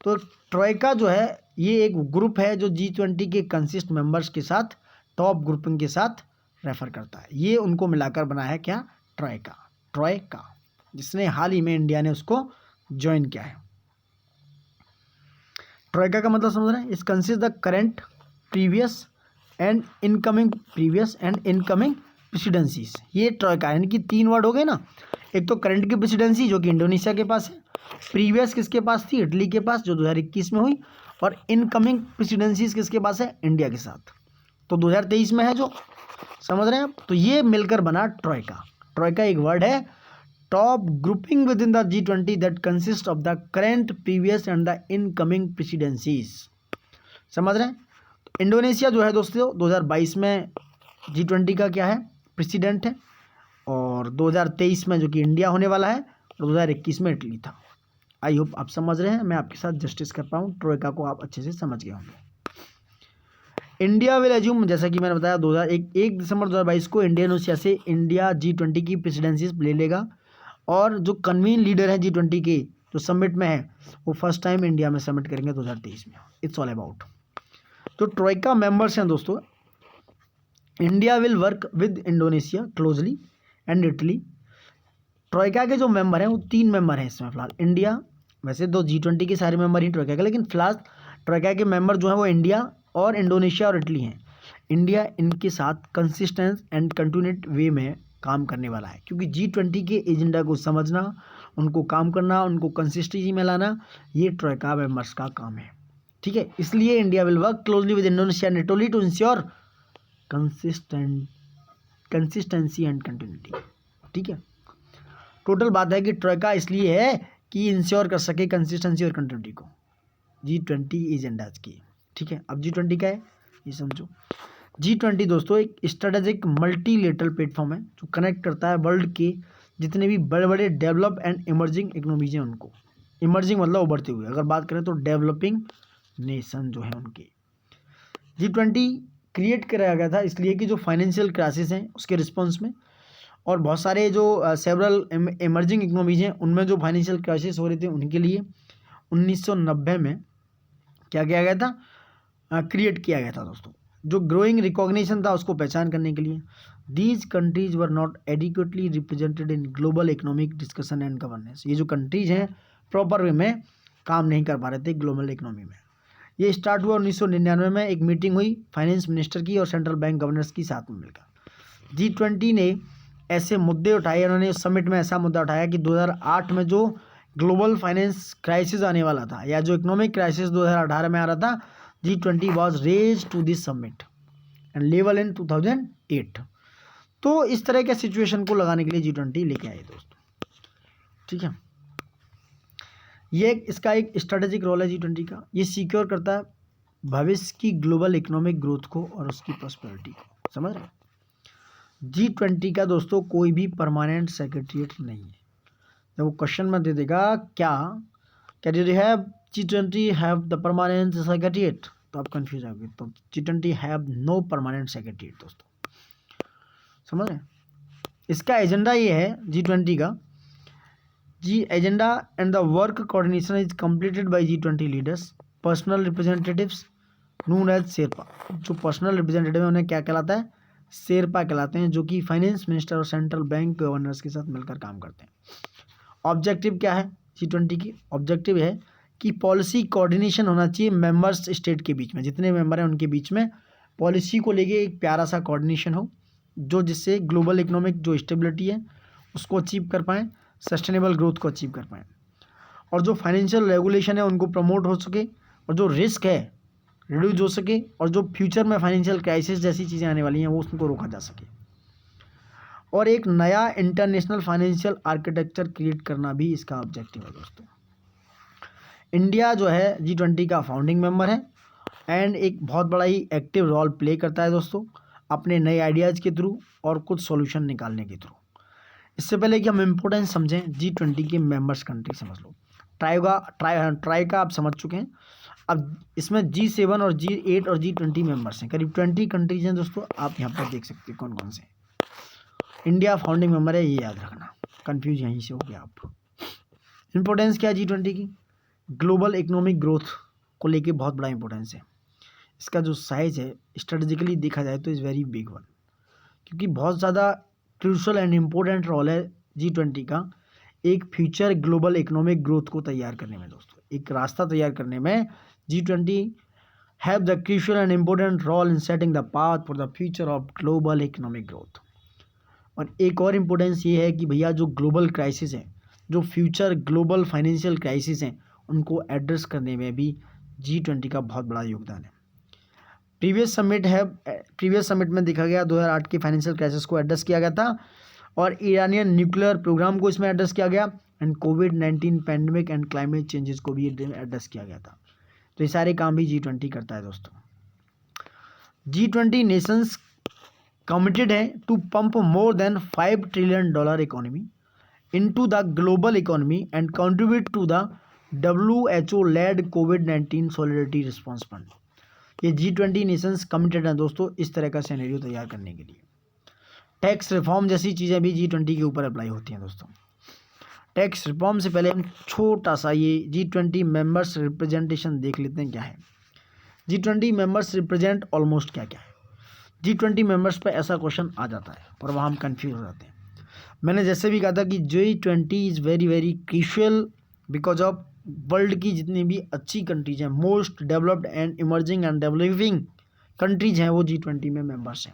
तो ट्रॉयका जो है ये एक ग्रुप है जो G20 के कंसिस्ट मेंबर्स के साथ टॉप ग्रुपिंग के साथ रेफर करता है, ये उनको मिलाकर बना है क्या, ट्रॉयका, जिसने हाल ही में इंडिया ने उसको ज्वाइन किया है। ट्रॉयका का मतलब समझ रहे हैं, इस consist the current previous and incoming presidencies, ये ट्रॉयका यानी कि 3 वर्ड हो गए ना, एक तो करंट की प्रेसिडेंसी जो कि इंडोनेशिया के पास है, प्रीवियस किसके पास थी, इटली के पास जो 2021 में हुई, और इनकमिंग प्रेसिडेंसीज किसके पास है, इंडिया के साथ, तो 2023 में है जो, समझ रहे हैं आप। तो ये मिलकर बना ट्रॉयका। ट्रॉयका एक वर्ड है, top grouping with in the G20 that consist of the current previous and the incoming presidencies, समझ रहे हैं। तो इंडोनेशिया जो है दोस्तों 2022 में G20 का क्या है, प्रेसिडेंट है, और 2023 में जो कि इंडिया होने वाला है, और 2021 में इटली था। आई होप आप समझ रहे हैं, मैं आपके साथ जस्टिस कर पाऊँ, ट्रॉयका को आप अच्छे से समझ गए होंगे। इंडिया विल एज्यूम, जैसा कि मैंने बताया 1 दिसंबर 2022 को इंडोनेशिया से इंडिया G20 की प्रेसिडेंसीज ले लेगा, और जो कन्वीन लीडर हैं G20 के जो समिट में है वो फर्स्ट टाइम इंडिया में समिट करेंगे 2023 में। इट्स ऑल अबाउट, तो ट्रॉयका मेंबर्स हैं दोस्तों, India will work with Indonesia closely and Italy. Troika के जो मेंबर हैं वो 3 मेंबर हैं इसमें फिलहाल, इंडिया, वैसे तो G20 के सारे मेंबर ही ट्रॉयका के, लेकिन फिलहाल ट्रॉयका के मेंबर जो हैं वो इंडिया और इंडोनेशिया और इटली हैं। इंडिया इनके साथ कंसिस्टेंस एंड कंटिन्यूट वे में काम करने वाला है, क्योंकि G20 के एजेंडा को समझना, उनको काम करना, उनको कंसिस्टेंसी में लाना, ये ट्रॉयका मेंबर्स का काम है। ठीक है, इसलिए India will work closely with Indonesia and Italy to ensure consistency and continuity. ठीक है, टोटल बात है कि ट्रॉयका इसलिए है कि इंश्योर कर सके कंसिस्टेंसी और कंटिन्यूटी को G20 एजेंडाज की। ठीक है, अब G20 क्या है ये समझो। G20 दोस्तों एक स्ट्रेटेजिक मल्टीलेटरल प्लेटफॉर्म है जो कनेक्ट करता है वर्ल्ड के जितने भी बड़े बड़े डेवलप एंड इमर्जिंग इकोनॉमीज हैं उनको, इमर्जिंग मतलब उभरते हुए, अगर बात करें तो डेवलपिंग नेशन जो है उनके। G20 क्रिएट कराया गया था इसलिए कि जो फाइनेंशियल क्राइसिस हैं उसके रिस्पॉन्स में, और बहुत सारे जो सेवरल इमर्जिंग इकोनॉमीज हैं उनमें जो फाइनेंशियल क्राइसिस हो रहे थे उनके लिए 1990 में क्या किया गया था, क्रिएट किया गया था दोस्तों, जो ग्रोइंग रिकॉग्निशन था उसको पहचान करने के लिए। These countries were not adequately represented in global economic discussion and governance, ये जो कंट्रीज हैं प्रॉपर वे में काम नहीं कर पा रहे थे ग्लोबल इकोनॉमी में। ये स्टार्ट हुआ 1999 में, एक मीटिंग हुई फाइनेंस मिनिस्टर की और सेंट्रल बैंक गवर्नर्स की साथ में मिलकर। G20 ने ऐसे मुद्दे उठाए उन्होंने इस समिट में। ऐसा मुद्दा उठाया कि 2008 में जो ग्लोबल फाइनेंस क्राइसिस आने वाला था या जो इकोनॉमिक क्राइसिस 2018 में आ रहा था, G20 was raise to this summit and level in 2008। तो इस तरह के सिचुएशन को लगाने के लिए G20 लेके आए दोस्तों, ठीक है। ये इसका एक स्ट्रेटेजिक रोल है G20 का। ये सिक्योर करता है भविष्य की ग्लोबल इकोनॉमिक ग्रोथ को और उसकी प्रॉस्पेरिटी को, समझ रहे। G20 का दोस्तों कोई भी परमानेंट सेक्रेटरीट नहीं है। जब वो क्वेश्चन में दे देगा क्या do you have G20 have the permanent secretariat, तो आप कंफ्यूज होंगे। तो G20 have no permanent secretariat दोस्तों, समझ रहे हैं। इसका एजेंडा ये है G20 का, agenda and the work coordination is completed by G20 leaders personal representatives known as sherpa. जो पर्सनल रिप्रेजेंटेटिव है उन्हें क्या कहलाता है, शेरपा कहलाते हैं, जो कि फाइनेंस मिनिस्टर और सेंट्रल बैंक गवर्नर्स के साथ मिलकर काम करते हैं। ऑब्जेक्टिव क्या है G20 की, ऑब्जेक्टिव है कि पॉलिसी कोऑर्डिनेशन होना चाहिए मेंबर्स स्टेट के बीच में, जितने मेंबर हैं उनके बीच में पॉलिसी को लेके एक प्यारा सा कोऑर्डिनेशन हो, जो जिससे ग्लोबल इकोनॉमिक जो स्टेबिलिटी है उसको अचीव कर पाएँ, सस्टेनेबल ग्रोथ को अचीव कर पाएँ, और जो फाइनेंशियल रेगुलेशन है उनको प्रमोट हो सके, और जो रिस्क है रिड्यूस हो सके, और जो फ्यूचर में फाइनेंशियल क्राइसिस जैसी चीज़ें आने वाली हैं वो उसको रोका जा सके, और एक नया इंटरनेशनल फाइनेंशियल आर्किटेक्चर क्रिएट करना भी इसका ऑब्जेक्टिव है दोस्तों। इंडिया जो है G20 का फाउंडिंग मेंबर है एंड एक बहुत बड़ा ही एक्टिव रोल प्ले करता है दोस्तों, अपने नए आइडियाज़ के थ्रू और कुछ सॉल्यूशन निकालने के थ्रू। इससे पहले कि हम इम्पोर्टेंस समझें G20 के मेंबर्स कंट्री समझ लो। ट्राई का आप समझ चुके हैं। अब इसमें G7 और G8 और G20 मेंबर्स हैं, करीब 20 कंट्रीज हैं दोस्तों। आप यहाँ पर देख सकते हैं कौन कौन से। इंडिया फाउंडिंग मेंबर है, ये याद रखना, कंफ्यूज यहीं से हो गया आप। इम्पोर्टेंस क्या है G20 की, ग्लोबल इकोनॉमिक ग्रोथ को लेके बहुत बड़ा इंपॉर्टेंस है। इसका जो साइज है स्ट्रेटेजिकली देखा जाए तो इज़ वेरी बिग वन, क्योंकि बहुत ज़्यादा क्रूशल एंड इम्पोर्टेंट रोल है G20 का एक फ्यूचर ग्लोबल इकोनॉमिक ग्रोथ को तैयार करने में दोस्तों। एक रास्ता तैयार करने में G20 have the crucial and important role in setting the path for the future of global economic growth. और एक और इम्पोर्टेंस ये है कि भैया जो ग्लोबल क्राइसिस है, जो फ्यूचर ग्लोबल फाइनेंशियल क्राइसिस हैं, उनको एड्रेस करने में भी G20 का बहुत बड़ा योगदान है। प्रीवियस समिट में देखा गया 2008 की फाइनेंशियल क्राइसिस को एड्रेस किया गया था, और ईरानियन न्यूक्लियर प्रोग्राम को इसमें एड्रेस किया गया, and covid pandemic and climate changes को भी एड्रेस किया गया था। तो ये सारे काम भी G20 करता है दोस्तों। G20 नेशंस कमिटेड है to pump more than $5 trillion economy into the global economy and contribute to the WHO led कोविड-19 सॉलिडरिटी रिस्पॉन्स फंड। ये G20 नेशंस कमिटेड हैं दोस्तों इस तरह का सिनेरियो तैयार करने के लिए। टैक्स रिफॉर्म जैसी चीज़ें भी G20 के ऊपर अप्लाई होती हैं दोस्तों। टैक्स रिफॉर्म से पहले हम छोटा सा ये G20 मेंबर्स रिप्रेजेंटेशन देख लेते हैं क्या है। G20 मेंबर्स रिप्रेजेंट ऑलमोस्ट क्या क्या है। G20 मेंबर्स पे ऐसा क्वेश्चन आ जाता है और वहाँ हम कंफ्यूज हो जाते हैं। मैंने जैसे भी कहा था कि G20 is very very crucial because of world की जितनी भी अच्छी कंट्रीज हैं, most developed and emerging and developing countries हैं, वो G20 में मेंबर्स हैं।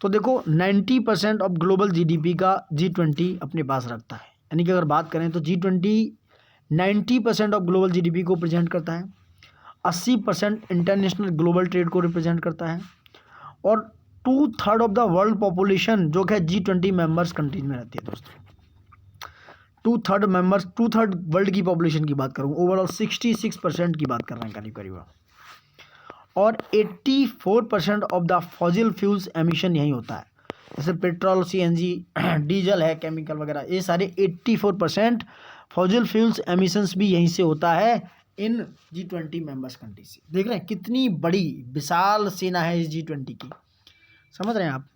तो देखो 90% ऑफ ग्लोबल GDP का G20 अपने पास रखता है। यानी कि अगर बात करें तो G20 90% ऑफ ग्लोबल GDP को रिप्रेजेंट करता है, 80% इंटरनेशनल ग्लोबल ट्रेड को रिप्रेजेंट करता है, और 2/3 ऑफ द वर्ल्ड पॉपुलेशन जो कि G20 मेंबर्स कंट्रीज में रहती है दोस्तों। 2/3 वर्ल्ड की पॉपुलेशन की बात करूँ, ओवरऑल 66% की बात कर रहे हैं करीब करीब, और 84% of the fossil fuels emission यही होता है। जैसे पेट्रोल, CNG, डीजल है, केमिकल वगैरह, ये सारे 84% फॉसिल फ्यूल्स एमिशंस भी यहीं से होता है इन G20 मेंबर्स कंट्री से। देख रहे हैं कितनी बड़ी विशाल सेना है इस G20 की, समझ रहे हैं आप।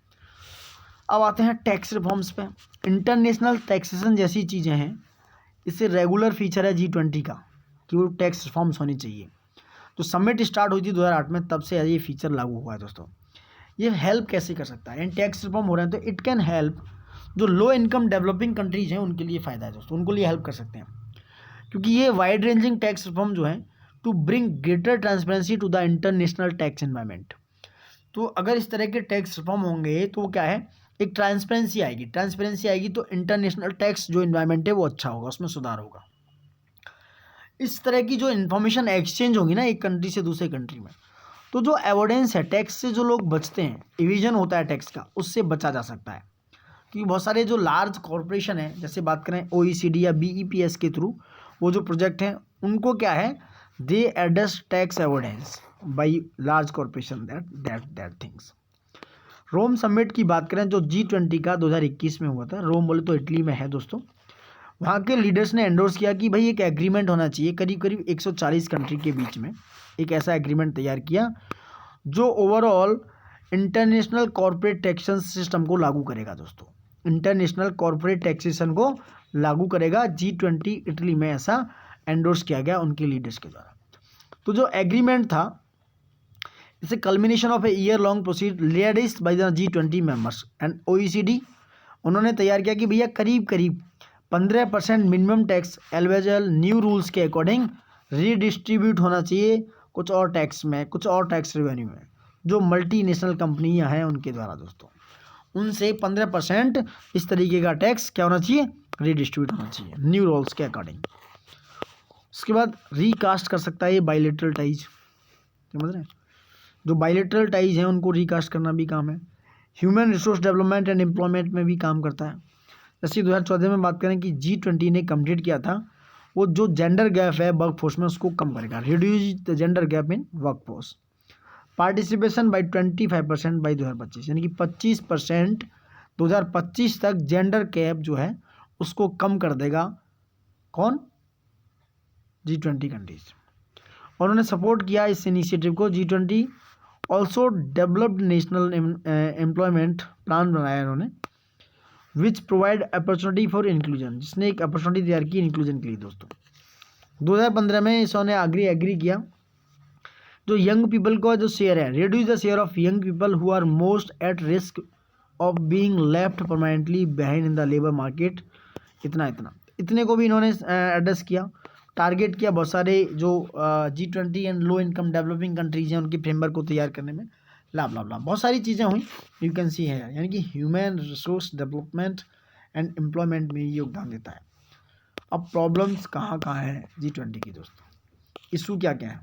अब आते हैं टैक्स रिफॉर्म्स पे। इंटरनेशनल टैक्सेशन जैसी चीज़ें हैं, इससे रेगुलर फीचर है G20 का कि वो टैक्स रिफॉर्म्स होनी चाहिए। तो समिट स्टार्ट हुई थी 2008 में, तब से ये फीचर लागू हुआ है दोस्तों। ये हेल्प कैसे कर सकता है, एंड टैक्स रिफॉर्म हो रहे हैं तो इट कैन हेल्प जो लो इनकम डेवलपिंग कंट्रीज हैं उनके लिए फ़ायदा है दोस्तों, उनको लिए हेल्प कर सकते हैं, क्योंकि ये वाइड रेंजिंग टैक्स रिफॉर्म जो है to bring greater transparency to the international tax environment. तो अगर इस तरह के टैक्स रिफॉर्म होंगे तो क्या है, एक ट्रांसपेरेंसी आएगी। ट्रांसपेरेंसी आएगी तो इंटरनेशनल टैक्स जो इन्वायरमेंट है वो अच्छा होगा, उसमें सुधार होगा। इस तरह की जो इन्फॉर्मेशन एक्सचेंज होगी ना एक कंट्री से दूसरे कंट्री में, तो जो एवोडेंस है टैक्स से जो लोग बचते हैं, इविजन होता है टैक्स का, उससे बचा जा सकता है। क्योंकि बहुत सारे जो लार्ज कॉरपोरेशन है, जैसे बात करें OECD या BEPS के थ्रू वो जो प्रोजेक्ट हैं, उनको क्या है, they adjust tax avoidance by large corporation that things. Rome summit की बात करें जो G20 का 2021 में हुआ था, रोम बोले तो इटली में है दोस्तों, वहाँ के लीडर्स ने एंडोर्स किया कि भाई एक एग्रीमेंट होना चाहिए, करीब करीब 140 कंट्री के बीच में एक ऐसा एग्रीमेंट तैयार किया जो overall international corporate taxation system को लागू करेगा दोस्तों। इंटरनेशनल कॉर्पोरेट टैक्सेशन को लागू करेगा। G20 इटली में ऐसा एंडोर्स किया गया उनके लीडर्स के द्वारा। तो जो एग्रीमेंट था, इसे culmination of a year long proceed led by the G20 members and OECD, उन्होंने तैयार किया कि भैया करीब करीब 15% मिनिमम टैक्स एलवेजल न्यू रूल्स के अकॉर्डिंग रीडिस्ट्रीब्यूट होना चाहिए कुछ और टैक्स में, कुछ और टैक्स रेवेन्यू में, जो मल्टीनेशनल कंपनियां हैं उनके द्वारा दोस्तों, उनसे 15% इस तरीके का टैक्स क्या होना चाहिए, रीडिस्ट्रीब्यूट होना चाहिए न्यू रूल्स के अकॉर्डिंग। उसके बाद रिकास्ट कर सकता है ये बायलैटरल टाइज, समझ रहे हैं, जो बायलैटरल टाइज हैं उनको रिकास्ट करना भी काम है। Human resource development and employment में भी काम करता है। जैसे 2014 में बात करें कि G20 ने कंप्लीट किया था, वो जो जेंडर गैप है वर्क फोर्स में उसको कम करेगा, reduce the gender gap in work force. Participation by 25% by 2025, यानी कि 25% 2025 तक जेंडर गैप जो है उसको कम कर देगा कौन, G20 कंट्रीज। और उन्होंने सपोर्ट किया इस इनिशिएटिव को। G20 also developed national employment plan बनाया इन्होंने, which provide opportunity for inclusion, जिसने एक अपॉर्चुनिटी तैयार की इंक्लूजन के लिए दोस्तों। 2015 में इसने एग्री किया जो यंग पीपल का जो शेयर है, reduce the share of young people who are most at risk of being left permanently behind in the labour market. इतने को भी इन्होंने एड्रेस किया, टारगेट किया बहुत सारे जो G20 and low income developing countries हैं उनके फ्रेमवर्क को तैयार करने में। लाभ बहुत सारी चीज़ें हुई, यू कैन सी है, यानी कि human resource development and employment में योगदान देता है। अब प्रॉब्लम्स कहाँ है G20 की दोस्तों, इशू क्या है।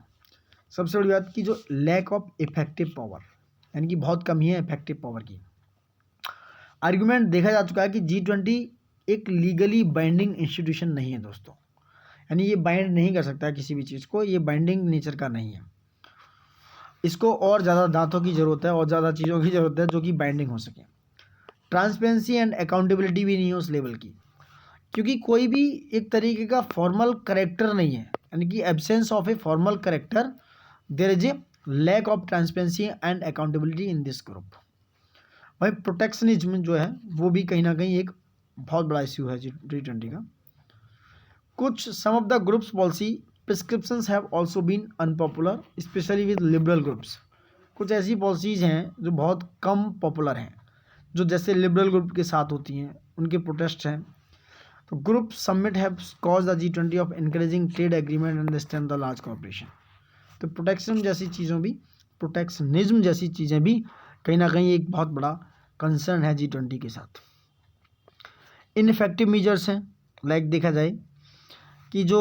सबसे बड़ी बात की जो लैक ऑफ इफेक्टिव पावर, यानी कि बहुत कमी है इफेक्टिव पावर की। आर्गुमेंट देखा जा चुका है कि G20 एक लीगली बाइंडिंग इंस्टीट्यूशन नहीं है दोस्तों, यानी ये बाइंड नहीं कर सकता है किसी भी चीज़ को, ये बाइंडिंग नेचर का नहीं है। इसको और ज़्यादा दांतों की ज़रूरत है और ज़्यादा चीज़ों की ज़रूरत है जो कि बाइंडिंग हो सके। ट्रांसपेरेंसी एंड अकाउंटेबिलिटी भी नहीं है उस लेवल की, क्योंकि कोई भी एक तरीके का फॉर्मल करेक्टर नहीं है, यानी कि absence of a formal character, there is a lack of transparency and accountability in this group. भाई प्रोटेक्शनिज्म जो है वो भी कहीं ना कहीं एक बहुत बड़ा इश्यू है G20 का। कुछ some of the groups policy prescriptions have also been unpopular specially with liberal groups. कुछ ऐसी पॉलिसीज़ हैं जो बहुत कम पॉपुलर हैं, जो जैसे लिबरल ग्रुप के साथ होती हैं, उनके प्रोटेस्ट हैं। तो group summit have cause the G20 of encouraging trade agreement and strength the large corporation. तो प्रोटेक्शनिज्म जैसी चीज़ें भी कहीं ना कहीं एक बहुत बड़ा कंसर्न है G20 के साथ। इनफेक्टिव मेजर्स हैं, लाइक देखा जाए कि जो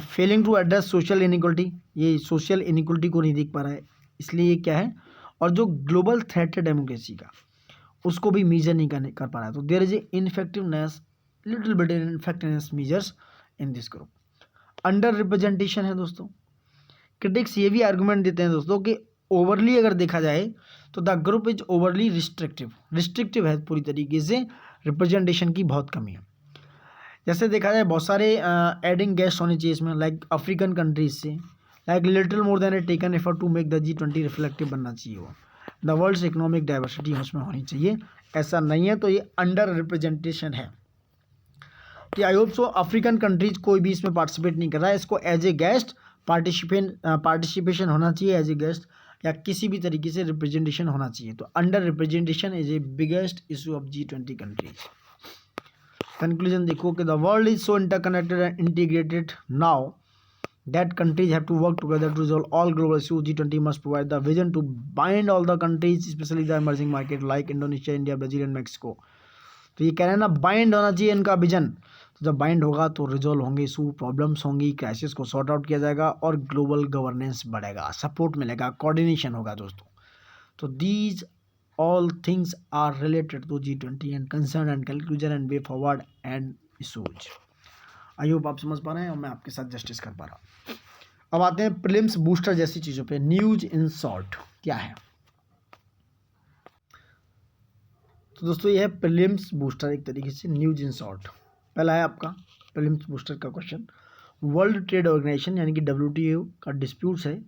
failing to address social inequality, ये सोशल इनइक्वलिटी को नहीं देख पा रहा है, इसलिए ये क्या है, और जो ग्लोबल थ्रेट है डेमोक्रेसी का उसको भी मेजर नहीं कर पा रहा है। तो there is a ineffectiveness, little bit ineffectiveness measures in this group. Under representation है दोस्तों। क्रिटिक्स ये भी आर्गूमेंट देते हैं दोस्तों कि ओवरली अगर देखा जाए तो the group is overly restrictive है पूरी तरीके से, रिप्रेजेंटेशन की बहुत कमी है। जैसे देखा जाए बहुत सारे एडिंग गेस्ट होने चाहिए इसमें, लाइक अफ्रीकन कंट्रीज से, like little more than a taken effort to make the G20 reflective बनना चाहिए वो। द वर्ल्ड्स इकोनॉमिक डाइवर्सिटी उसमें होनी चाहिए, ऐसा नहीं है तो ये अंडर रिप्रेजेंटेशन है। कि I hope so African countries कोई भी इसमें पार्टिसिपेट नहीं कर रहा है, इसको एज ए गेस्ट पार्टिसिपेशन होना चाहिए एज ए गेस्ट, या किसी भी तरीके से रिप्रेजेंटेशन होना चाहिए। तो under representation is a biggest issue of G20 countries. Conclusion देखो कि the world is so interconnected and integrated now that countries have to work together to resolve all global issues. G20 must provide the vision to bind all the countries, especially the emerging market like Indonesia, India, Brazil and Mexico. तो ये कह रहे हैं ना, bind होना चाहिए इनका vision. तो जब बाइंड होगा तो रिजॉल्व होंगे इशू, प्रॉब्लम्स होंगी, क्राइसिस को सॉर्ट आउट किया जाएगा और ग्लोबल गवर्नेंस बढ़ेगा, सपोर्ट मिलेगा, कोऑर्डिनेशन होगा दोस्तों। तो these all things are related to G20 and concern and conclusion and way forward and issues. I hope आप समझ पा रहे हैं और मैं आपके साथ जस्टिस कर पा रहा हूँ। अब आते हैं प्रीलिम्स बूस्टर जैसी चीज़ों पे। न्यूज इन शॉर्ट क्या है? तो दोस्तों ये है प्रीलिम्स बूस्टर, एक तरीके से न्यूज इन शॉर्ट। पहला है आपका प्रीलिम्स बूस्टर का क्वेश्चन। वर्ल्ड ट्रेड ऑर्गेनाइजेशन यानी कि WTO का डिस्प्यूट्स है,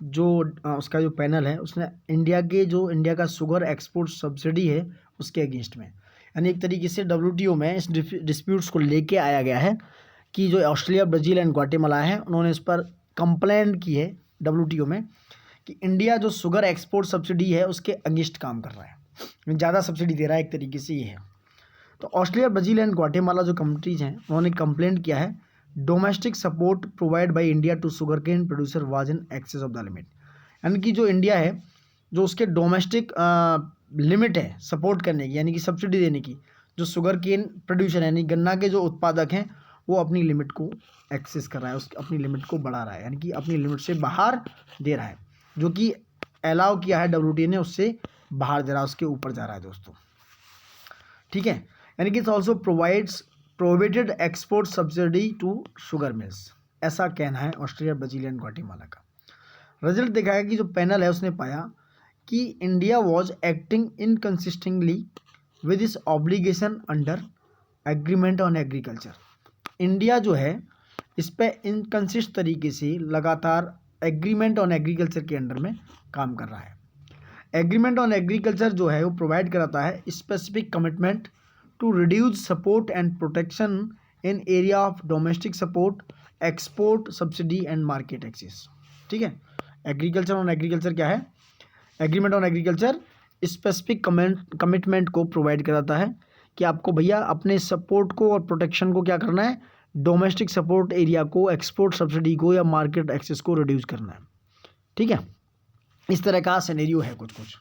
जो उसका जो पैनल है उसने इंडिया का शुगर एक्सपोर्ट सब्सिडी है उसके अगेंस्ट में, यानी एक तरीके से WTO में इस डिस्प्यूट्स को लेके आया गया है कि जो ऑस्ट्रेलिया, ब्राज़ील एंड ग्वाटेमाला है उन्होंने इस पर कंप्लेंट की है WTO में कि इंडिया जो शुगर एक्सपोर्ट सब्सिडी है उसके अगेंस्ट काम कर रहा है, ज़्यादा सब्सिडी दे रहा है, एक तरीके से ये है। तो ऑस्ट्रेलिया, ब्राज़ील एंड ग्वाटेमाला जो कंट्रीज हैं उन्होंने कंप्लेंट किया है domestic support provide by India to sugar cane producer was in excess of the limit, यानी कि जो इंडिया है जो उसके डोमेस्टिक लिमिट है सपोर्ट करने की, यानी कि सब्सिडी देने की, जो शुगर केन प्रोड्यूसर यानी गन्ना के जो उत्पादक हैं वो अपनी लिमिट को एक्सेस कर रहा है, अपनी लिमिट को बढ़ा रहा है, यानी कि अपनी लिमिट से बाहर दे रहा है, जो कि अलाउ किया है WTO ने उससे बाहर दे रहा है, उसके ऊपर जा रहा है दोस्तों। ठीक है, यानी कि it also provides prohibited export subsidy to sugar mills, ऐसा कहना है ऑस्ट्रेलिया, ब्राज़ील एंड ग्वाटेमाला का। रिजल्ट देखा है कि जो पैनल है उसने पाया कि India was acting inconsistently with इस obligation under agreement on agriculture. India जो है इस पर इनकंसिस्ट तरीके से लगातार एग्रीमेंट ऑन एग्रीकल्चर के अंडर में काम कर रहा है। एग्रीमेंट ऑन एग्रीकल्चर जो है वो प्रोवाइड कराता है specific commitment to reduce support and protection in area of domestic support, export subsidy and market access. ठीक है, एग्रीकल्चर ऑन एग्रीकल्चर क्या है? Agreement on agriculture specific commitment को प्रोवाइड कराता है कि आपको भैया अपने सपोर्ट को और प्रोटेक्शन को क्या करना है, डोमेस्टिक सपोर्ट एरिया को, एक्सपोर्ट सब्सिडी को या मार्केट एक्सेस को रिड्यूस करना है। ठीक है, इस तरह का सिनेरियो है कुछ कुछ।